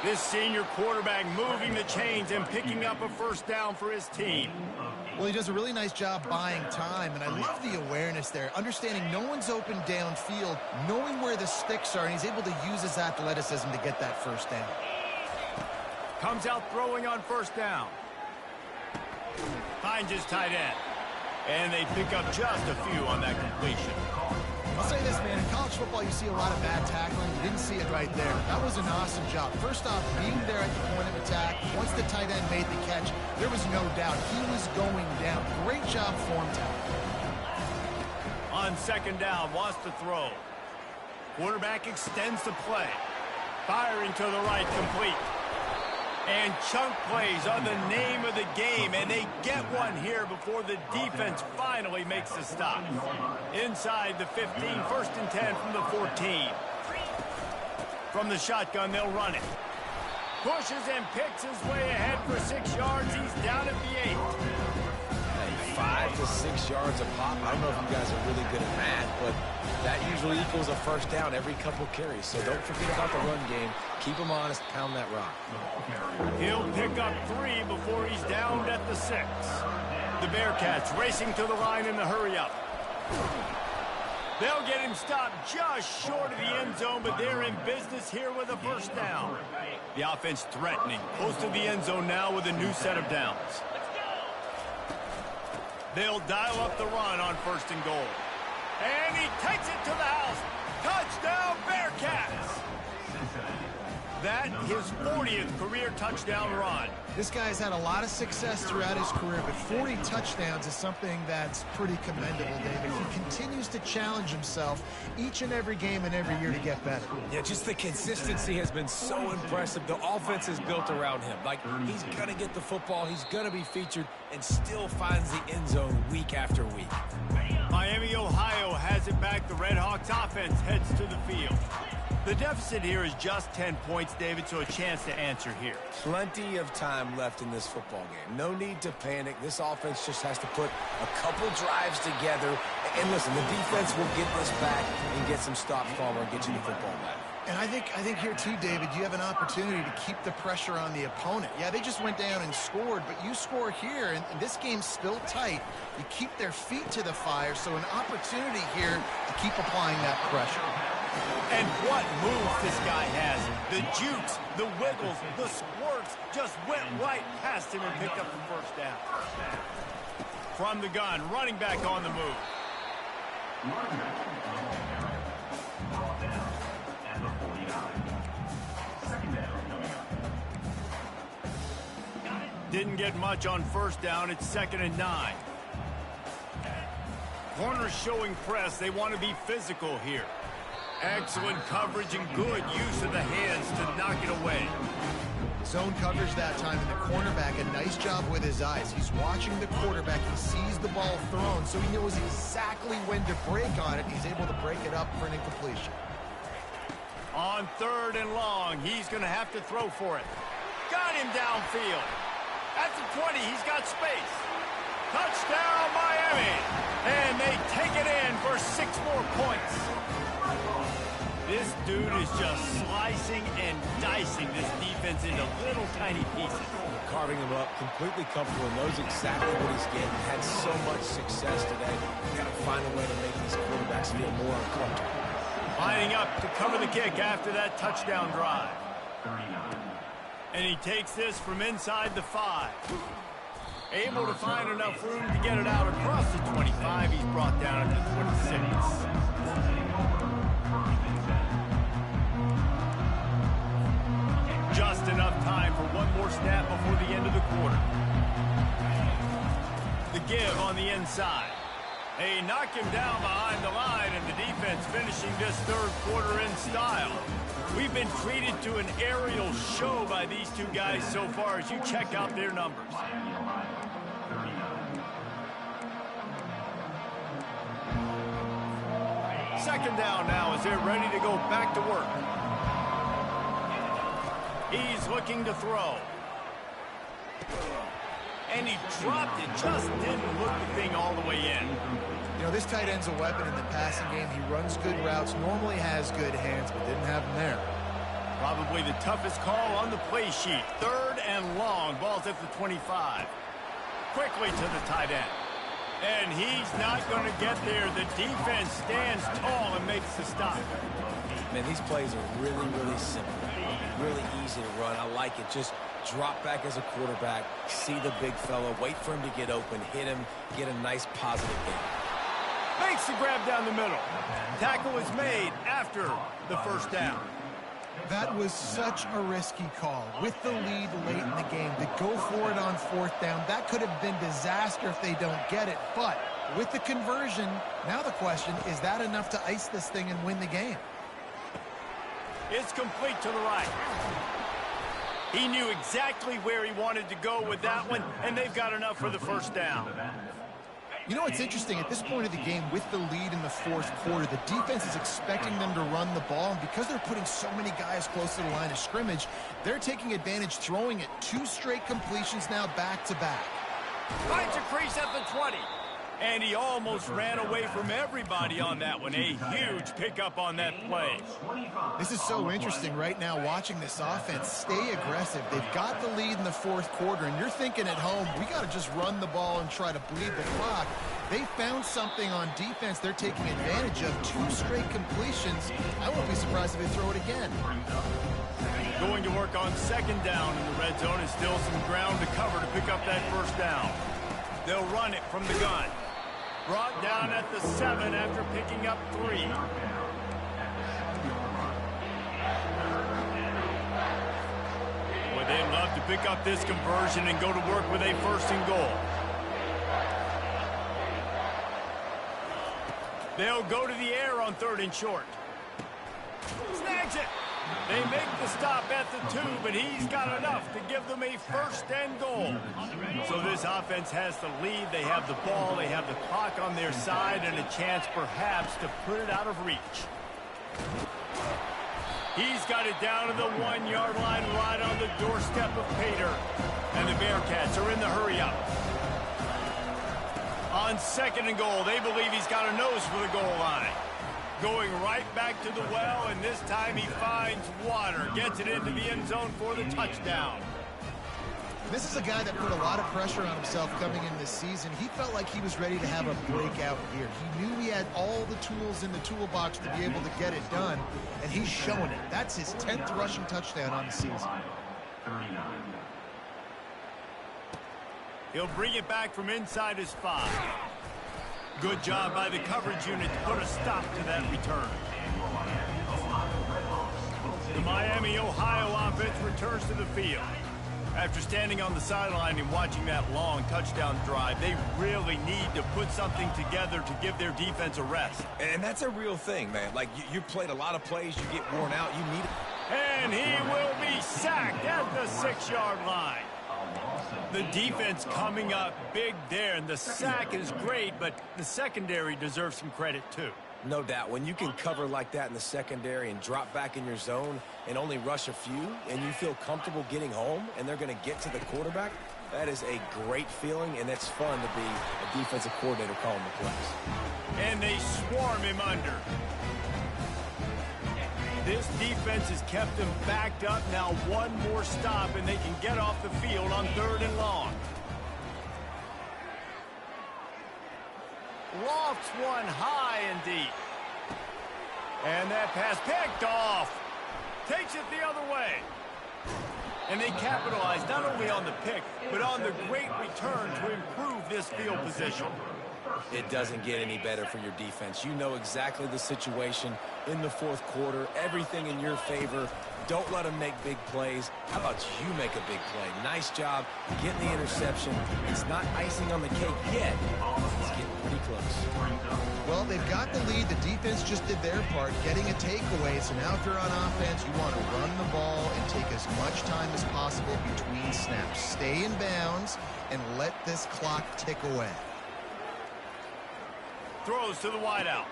Speaker 1: This senior quarterback moving the chains and picking up a 1st down for his team.
Speaker 4: Well, he does a really nice job buying time, and I love the awareness there, understanding no one's open downfield, knowing where the sticks are, and he's able to use his athleticism to get that 1st down.
Speaker 1: Comes out throwing on 1st down. Finds his tight end. And they pick up just a few on that completion.
Speaker 4: I'll say this, man. In college football, you see a lot of bad tackling. You didn't see it right there. That was an awesome job. First off, being there at the point of attack, once the tight end made the catch, there was no doubt he was going down. Great job form tackling.
Speaker 1: On 2nd down, wants to throw. Quarterback extends the play. Firing to the right, complete. And chunk plays are the name of the game, and they get one here before the defense finally makes the stop. Inside the 15, 1st and 10 from the 14. From the shotgun, they'll run it. Pushes and picks his way ahead for 6 yards. He's down at the 8.
Speaker 3: 5 to 6 yards a pop. I don't know if you guys are really good at math, but that usually equals a 1st down every couple carries. So don't forget about the run game. Keep them honest. Pound that rock.
Speaker 1: He'll pick up 3 before he's downed at the 6. The Bearcats racing to the line in the hurry-up. They'll get him stopped just short of the end zone, but they're in business here with a 1st down. The offense threatening, close to the end zone now with a new set of downs. They'll dial up the run on 1st and goal. And he takes it to the house. Touchdown, Bearcats! That, his 40th career touchdown run.
Speaker 4: This guy's had a lot of success throughout his career, but 40 touchdowns is something that's pretty commendable, David. He continues to challenge himself each and every game and every year to get better.
Speaker 3: Yeah, just the consistency has been so impressive. The offense is built around him. Like, he's going to get the football, he's going to be featured, and still finds the end zone week after week.
Speaker 1: Miami, Ohio has it back. The Red Hawks offense heads to the field. The deficit here is just 10 points, David, so a chance to answer here.
Speaker 3: Plenty of time left in this football game. No need to panic. This offense just has to put a couple drives together. And listen, the defense will get this back and get some stops, Palmer, and get you the football back.
Speaker 4: And I think here too, David, you have an opportunity to keep the pressure on the opponent. Yeah, they just went down and scored, but you score here, and this game's still tight. You keep their feet to the fire, so an opportunity here to keep applying that pressure.
Speaker 1: And what moves this guy has. The jukes, the wiggles, the squirts just went right past him and picked up the first down. From the gun, running back on the move. Didn't get much on first down. It's 2nd and 9. Corners showing press. They want to be physical here. Excellent coverage and good use of the hands to knock it away.
Speaker 4: Zone coverage that time, and the cornerback, a nice job with his eyes. He's watching the quarterback. He sees the ball thrown, so he knows exactly when to break on it. He's able to break it up for an incompletion.
Speaker 1: On 3rd and long, he's going to have to throw for it. Got him downfield. At the 20, he's got space. Touchdown, Miami. And they take it in for 6 more points. This dude is just slicing and dicing this defense into little tiny pieces.
Speaker 3: Carving him up, completely comfortable, knows exactly what he's getting. Had so much success today. You got to find a way to make these quarterbacks feel more uncomfortable.
Speaker 1: Lining up to cover the kick after that touchdown drive. And he takes this from inside the 5. Able to find enough room to get it out across the 25. He's brought down at the 26. Just enough time for one more snap before the end of the quarter. The give on the inside. They knock him down behind the line, and the defense finishing this 3rd quarter in style. We've been treated to an aerial show by these two guys so far as you check out their numbers. Second down now as they're ready to go back to work. He's looking to throw. And he dropped it, just didn't hook the thing all the way in.
Speaker 4: You know, this tight end's a weapon in the passing game. He runs good routes, normally has good hands, but didn't have them there.
Speaker 1: Probably the toughest call on the play sheet. 3rd and long, ball's at the 25. Quickly to the tight end. And he's not going to get there. The defense stands tall and makes the stop.
Speaker 3: Man, these plays are really, really simple. Really easy to run. I like it. Just drop back as a quarterback, see the big fella, wait for him to get open, hit him, get a nice positive gain.
Speaker 1: Makes the grab down the middle. Tackle is made after the first down.
Speaker 4: That was such a risky call. With the lead late in the game, to go for it on 4th down, that could have been disaster if they don't get it. But with the conversion, now the question, is that enough to ice this thing and win the game?
Speaker 1: It's complete to the right. He knew exactly where he wanted to go with that one, and they've got enough for the first down.
Speaker 4: You know, it's interesting. At this point of the game, with the lead in the 4th quarter, the defense is expecting them to run the ball, and because they're putting so many guys close to the line of scrimmage, they're taking advantage, throwing it 2 straight completions now back-to-back.
Speaker 1: Finds a crease at the 20. And he almost ran away from everybody on that one. A huge pickup on that play.
Speaker 4: This is so interesting right now, watching this offense stay aggressive. They've got the lead in the 4th quarter, and you're thinking at home, we got to just run the ball and try to bleed the clock. They found something on defense they're taking advantage of. 2 straight completions. I won't be surprised if they throw it again.
Speaker 1: Going to work on 2nd down in the red zone, and still some ground to cover to pick up that first down. They'll run it from the gun. Brought down at the 7 after picking up 3. They'd love to pick up this conversion and go to work with a 1st and goal. They'll go to the air on 3rd and short. Snags it. They make the stop at the 2, but he's got enough to give them a 1st and goal. So this offense has the lead. They have the ball. They have the clock on their side and a chance perhaps to put it out of reach. He's got it down to the 1-yard line right on the doorstep of Pater. And the Bearcats are in the hurry-up. On 2nd and goal, they believe he's got a nose for the goal line. Going right back to the well, and this time he finds water. Gets it into the end zone for the touchdown.
Speaker 4: This is a guy that put a lot of pressure on himself coming in this season. He felt like he was ready to have a breakout year. He knew he had all the tools in the toolbox to be able to get it done, and he's showing it. That's his 10th rushing touchdown on the season.
Speaker 1: He'll bring it back from inside his 5. Good job by the coverage unit to put a stop to that return. The Miami, Ohio offense returns to the field. After standing on the sideline and watching that long touchdown drive, they really need to put something together to give their defense a rest.
Speaker 3: And that's a real thing, man. Like, you played a lot of plays, you get worn out, you need it.
Speaker 1: And he will be sacked at the 6-yard line. The defense coming up big there, and the sack is great, but the secondary deserves some credit too.
Speaker 3: No doubt. When you can cover like that in the secondary and drop back in your zone and only rush a few, and you feel comfortable getting home, and they're going to get to the quarterback, that is a great feeling, and it's fun to be a defensive coordinator calling the plays.
Speaker 1: And they swarm him under. This defense has kept them backed up. Now one more stop, and they can get off the field on 3rd and long. Lofts one high and deep. And that pass picked off. Takes it the other way. And they capitalize not only on the pick, but on the great return to improve this field position.
Speaker 3: It doesn't get any better for your defense. You know exactly the situation in the 4th quarter. Everything in your favor. Don't let them make big plays. How about you make a big play? Nice job getting the interception. It's not icing on the cake yet. It's getting pretty close.
Speaker 4: Well, they've got the lead. The defense just did their part, getting a takeaway. So now if you're on offense, you want to run the ball and take as much time as possible between snaps. Stay in bounds and let this clock tick away.
Speaker 1: Throws to the wideout.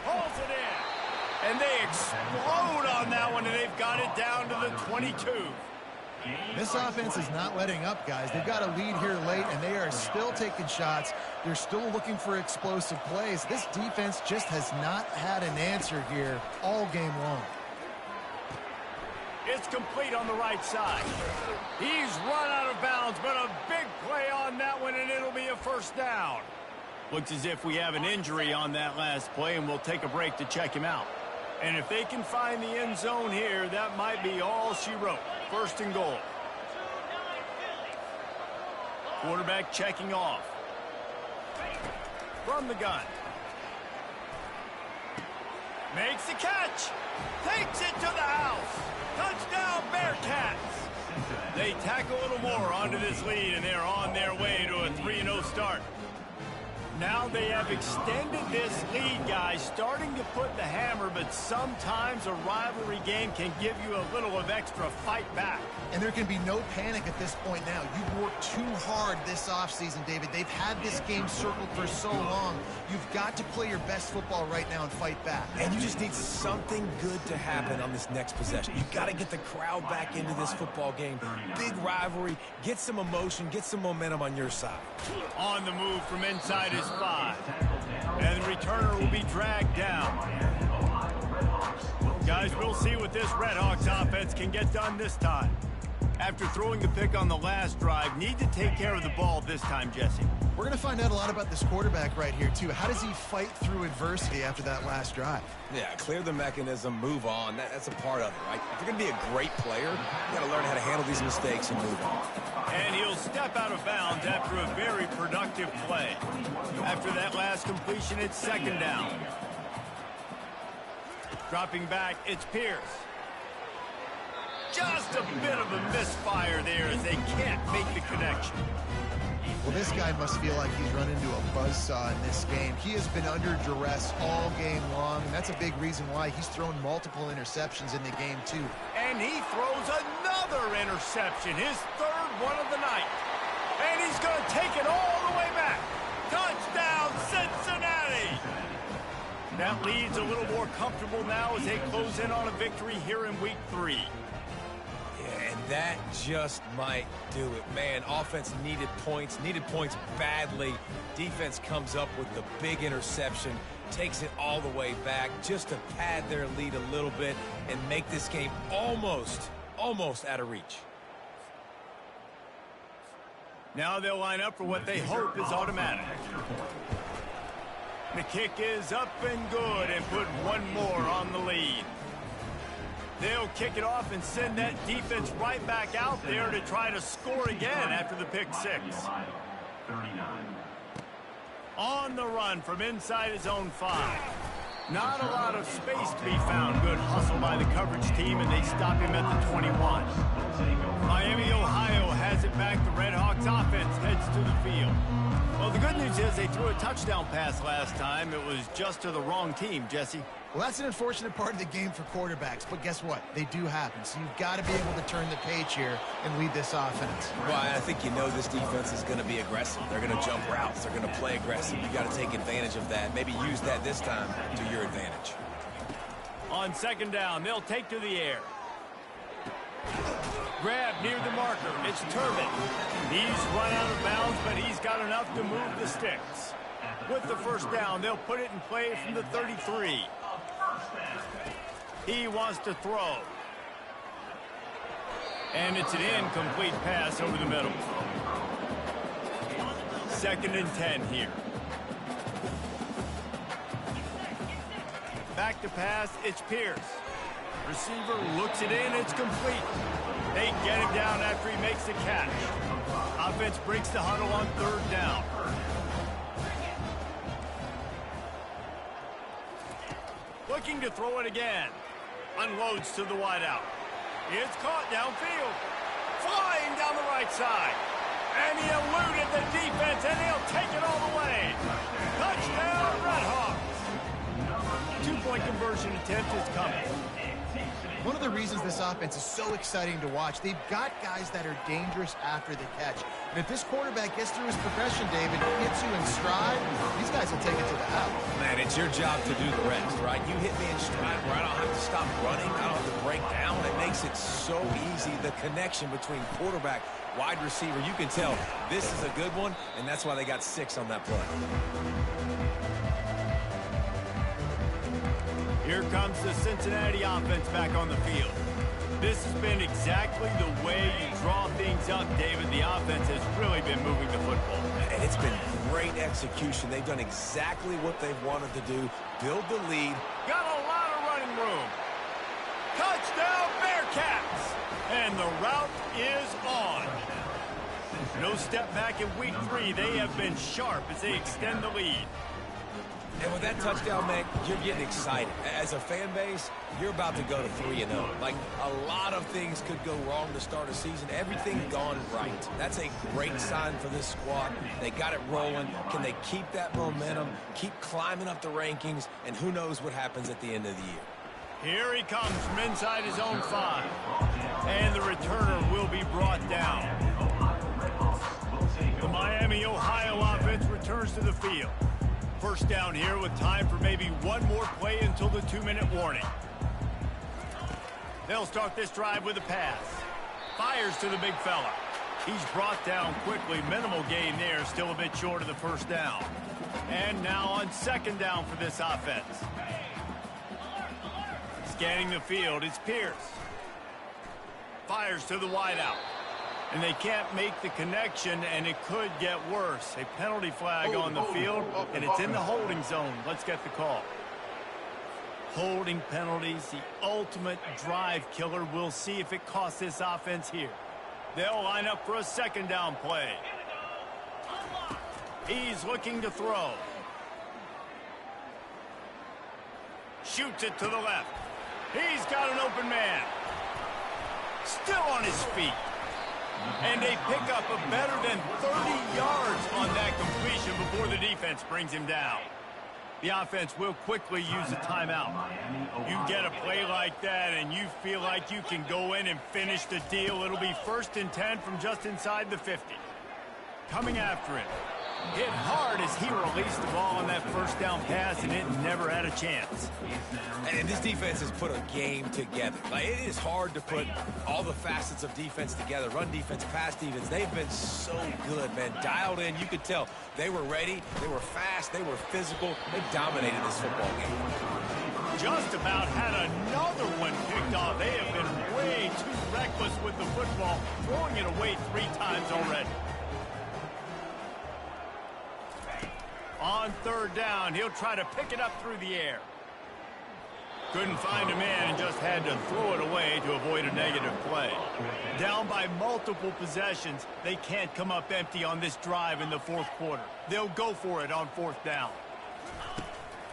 Speaker 1: Pulls it in. And they explode on that one, and they've got it down to the 22.
Speaker 4: This offense is not letting up, guys. They've got a lead here late, and they are still taking shots. They're still looking for explosive plays. This defense just has not had an answer here all game long.
Speaker 1: It's complete on the right side. He's run out of bounds, but a big play on that one, and it'll be a 1st down. Looks as if we have an injury on that last play, and we'll take a break to check him out. And if they can find the end zone here, that might be all she wrote. 1st and goal. Quarterback checking off. From the gun. Makes the catch. Takes it to the house. Touchdown, Bearcats. They tack a little more onto this lead, and they're on their way to a 3-0 start. Now they have extended this lead, guys, starting to put the hammer, but sometimes a rivalry game can give you a little of extra fight back.
Speaker 4: And there can be no panic at this point now. You've worked too hard this offseason, David. They've had this game circled for so long. You've got to play your best football right now and fight back.
Speaker 3: And you just need something good to happen on this next possession. You've got to get the crowd back into this football game. Big rivalry. Get some emotion. Get some momentum on your side.
Speaker 1: On the move from inside his 5. And the returner will be dragged down. Guys, we'll see what this Redhawks offense can get done this time. After throwing the pick on the last drive, need to take care of the ball this time, Jesse.
Speaker 4: We're going to find out a lot about this quarterback right here, too. How does he fight through adversity after that last drive?
Speaker 3: Yeah, clear the mechanism, move on. That's a part of it, right? If you're going to be a great player, you got to learn how to handle these mistakes and move on.
Speaker 1: And he'll step out of bounds after a very productive play. After that last completion, it's 2nd down. Dropping back, it's Pierce. Just a bit of a misfire there as they can't make the connection.
Speaker 4: Well, this guy must feel like he's run into a buzzsaw in this game. He has been under duress all game long, and that's a big reason why he's thrown multiple interceptions in the game, too.
Speaker 1: And he throws another interception, his third one of the night. And he's going to take it all the way back. Touchdown, Cincinnati! That lead's a little more comfortable now as they close in on a victory here in Week 3.
Speaker 3: And that just might do it. Man, offense needed points badly. Defense comes up with the big interception, takes it all the way back just to pad their lead a little bit and make this game almost out of reach.
Speaker 1: Now they'll line up for what they hope is automatic. The kick is up and good and put one more on the lead. They'll kick it off and send that defense right back out there to try to score again after the pick six. On the run from inside his own 5. Not a lot of space to be found. Good hustle by the coverage team, and they stop him at the 21. Miami, Ohio has it back. The Redhawks offense heads to the field. Well, the good news is they threw a touchdown pass last time. It was just to the wrong team, Jesse.
Speaker 4: Well, that's an unfortunate part of the game for quarterbacks, but guess what? They do happen, so you've got to be able to turn the page here and lead this offense.
Speaker 3: Well, I think you know this defense is going to be aggressive. They're going to jump routes. They're going to play aggressive. You got to take advantage of that. Maybe use that this time to your advantage.
Speaker 1: On second down, they'll take to the air. Grab near the marker. It's Turbin. He's run out of bounds, but he's got enough to move the sticks. With the first down, they'll put it in play from the 33. He wants to throw. And it's an incomplete pass over the middle. 2nd and 10 here. Back to pass, it's Pierce. Receiver looks it in, it's complete. They get him down after he makes the catch. Offense breaks the huddle on 3rd down. Looking to throw it again. Unloads to the wideout. It's caught downfield. Flying down the right side. And he eluded the defense, and he'll take it all the way. Touchdown, Redhawks. 2-point conversion attempt is coming.
Speaker 4: One of the reasons this offense is so exciting to watch, they've got guys that are dangerous after the catch. And if this quarterback gets through his progression, David, hits you in stride, these guys will take it to the house.
Speaker 3: Man, it's your job to do the rest, right? You hit me in stride where I don't have to stop running. I don't have to break down. It makes it so easy, the connection between quarterback, wide receiver. You can tell this is a good one, and that's why they got 6 on that play.
Speaker 1: Here comes the Cincinnati offense back on the field. This has been exactly the way you draw things up, David. The offense has really been moving the football.
Speaker 3: And it's been great execution. They've done exactly what they've wanted to do. Build the lead.
Speaker 1: Got a lot of running room. Touchdown, Bearcats! And the route is on. No step back in Week 3. They have been sharp as they extend the lead.
Speaker 3: And with that touchdown, man, you're getting excited. As a fan base, you're about to go to 3-0. Like, a lot of things could go wrong to start a season. Everything gone right. That's a great sign for this squad. They got it rolling. Can they keep that momentum, keep climbing up the rankings, and who knows what happens at the end of the year.
Speaker 1: Here he comes from inside his own 5. And the returner will be brought down. The Miami, Ohio offense returns to the field. First down here with time for maybe one more play until the 2-minute warning. They'll start this drive with a pass. Fires to the big fella. He's brought down quickly. Minimal gain there, still a bit short of the first down. And now on 2nd down for this offense. Scanning the field, it's Pierce. Fires to the wideout. And they can't make the connection, and it could get worse. A penalty flag on the field, and it's in the holding zone. Let's get the call. Holding penalties, the ultimate drive killer. We'll see if it costs this offense here. They'll line up for a 2nd down play. He's looking to throw. Shoots it to the left. He's got an open man. still on his feet. And they pick up a better than 30 yards on that completion before the defense brings him down. The offense will quickly use a timeout. You get a play like that and you feel like you can go in and finish the deal. It'll be 1st and 10 from just inside the 50. Coming after it. Hit hard as he released the ball on that first down pass, and it never had a chance.
Speaker 3: And this defense has put a game together. Like, it is hard to put all the facets of defense together. Run defense, pass defense. They've been so good, man. Dialed in. You could tell they were ready. They were fast. They were physical. They dominated this football game.
Speaker 1: Just about had another one picked off. They have been way too reckless with the football, throwing it away 3 times already. On 3rd down, he'll try to pick it up through the air. Couldn't find a man and just had to throw it away to avoid a negative play. Down by multiple possessions, they can't come up empty on this drive in the 4th quarter. They'll go for it on 4th down.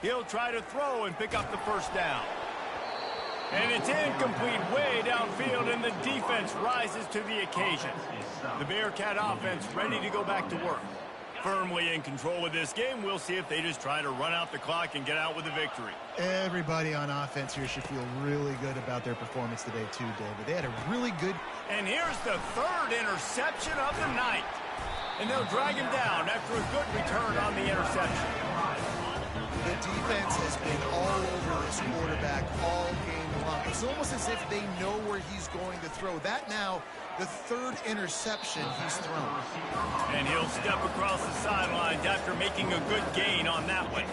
Speaker 1: He'll try to throw and pick up the 1st down. And it's incomplete way downfield, and the defense rises to the occasion. The Bearcat offense ready to go back to work. Firmly in control of this game. We'll see if they just try to run out the clock and get out with a victory.
Speaker 4: Everybody on offense here should feel really good about their performance today too, David. They had a really good...
Speaker 1: And here's the 3rd interception of the night. And they'll drag him down after a good return on the interception.
Speaker 4: The defense has been all over this quarterback all game long. It's almost as if they know where he's going to throw. That now, the 3rd interception he's thrown.
Speaker 1: And he'll step across the sidelines after making a good gain on that one.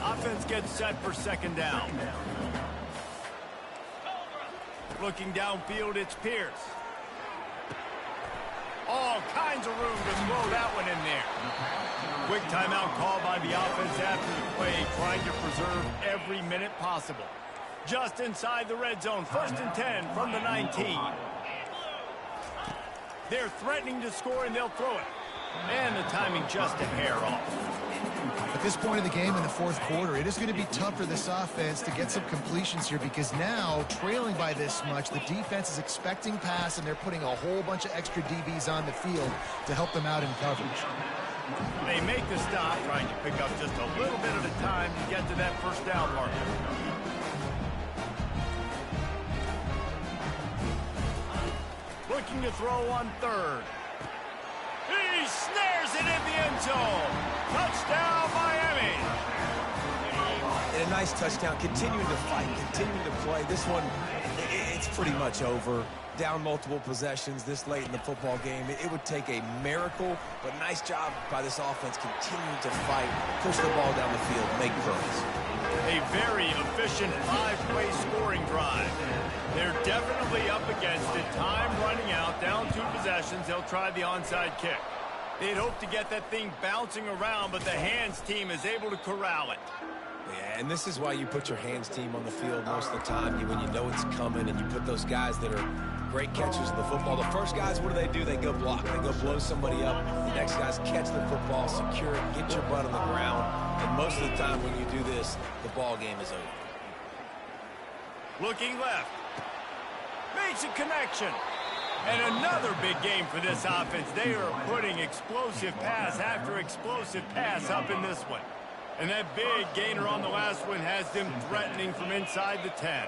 Speaker 1: Offense gets set for 2nd down. Looking downfield, it's Pierce. All kinds of room to throw that one in there. Quick timeout call by the offense after the play, trying to preserve every minute possible. Just inside the red zone, 1st and 10 from the 19. They're threatening to score, and they'll throw it. And the timing just a hair off.
Speaker 4: At this point in the game in the 4th quarter, it is going to be tough for this offense to get some completions here because now, trailing by this much, the defense is expecting pass, and they're putting a whole bunch of extra DBs on the field to help them out in coverage.
Speaker 1: They make the stop, trying to pick up just a little bit at a time to get to that 1st down marker. Looking to throw on 3rd. He snares it in the end zone. Touchdown, Miami.
Speaker 3: And a nice touchdown. Continuing to fight, continuing to play. This one, it's pretty much over. Down multiple possessions this late in the football game. It would take a miracle, but nice job by this offense continuing to fight, push the ball down the field, make plays.
Speaker 1: A very efficient 5-play scoring drive. They're definitely up against it. Time running out, down 2 possessions. They'll try the onside kick. They'd hope to get that thing bouncing around, but the hands team is able to corral it.
Speaker 3: Yeah, and this is why you put your hands team on the field most of the time when you know it's coming, and you put those guys that are great catchers of the football. The first guys, what do? They go block. They go blow somebody up. The next guys catch the football, secure it, get your butt on the ground. And most of the time when you do this, the ball game is over.
Speaker 1: Looking left. Makes a connection. And another big game for this offense. They are putting explosive pass after explosive pass up in this one. And that big gainer on the last one has them threatening from inside the 10.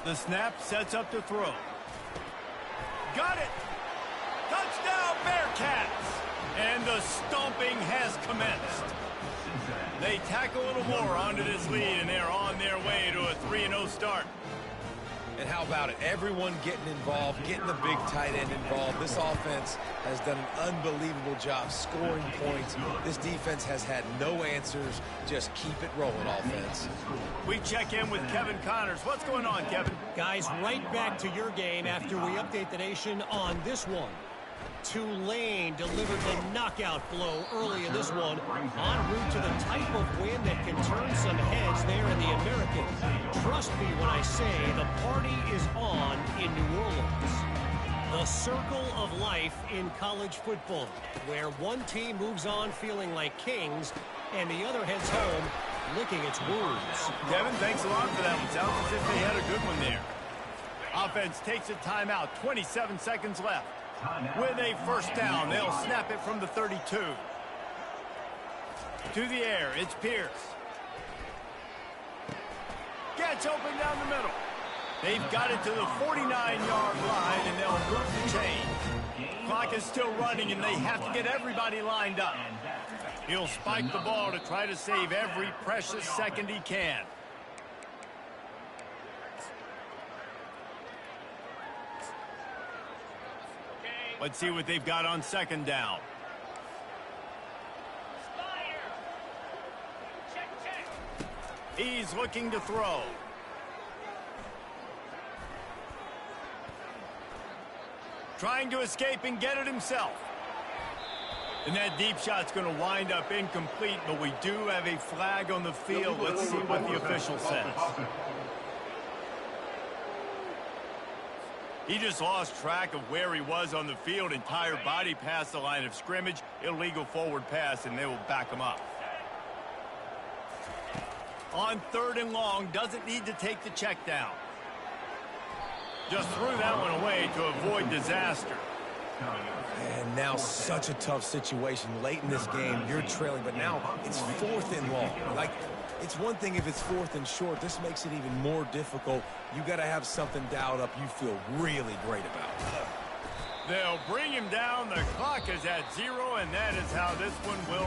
Speaker 1: The snap sets up to throw. Got it! Touchdown, Bearcats! And the stomping has commenced. They tack a little more onto this lead, and they're on their way to a 3-0 start.
Speaker 3: And how about it? Everyone getting involved, getting the big tight end involved. This offense has done an unbelievable job scoring points. This defense has had no answers. Just keep it rolling, offense.
Speaker 1: We check in with Kevin Connors. What's going on, Kevin?
Speaker 6: Guys, right back to your game after we update the nation on this one. Tulane delivered the knockout blow early in this one, en route to the type of win that can turn some heads there in the American. Trust me when I say the party is on in New Orleans. The circle of life in college football, where one team moves on feeling like kings and the other heads home licking its wounds.
Speaker 1: Kevin, thanks a lot for that one. Sounds as if they had a good one there. Offense takes a timeout. 27 seconds left. With a first down, they'll snap it from the 32. To the air, it's Pierce. Gets open down the middle. They've got it to the 49-yard line, and they'll move the chain. Clock is still running, and they have to get everybody lined up. He'll spike the ball to try to save every precious second he can. Let's see what they've got on second down. He's looking to throw. Trying to escape and get it himself. And that deep shot's going to wind up incomplete, but we do have a flag on the field. Let's see what the official says. He just lost track of where he was on the field. Entire body past the line of scrimmage. Illegal forward pass, and they will back him up. On third and long, doesn't need to take the check down. Just threw that one away to avoid disaster.
Speaker 3: And now such a tough situation late in this game. You're trailing, but now it's fourth and long. Like, it's one thing if it's fourth and short. This makes it even more difficult. You got to have something dialed up you feel really great about.
Speaker 1: They'll bring him down. The clock is at 0, and that is how this one will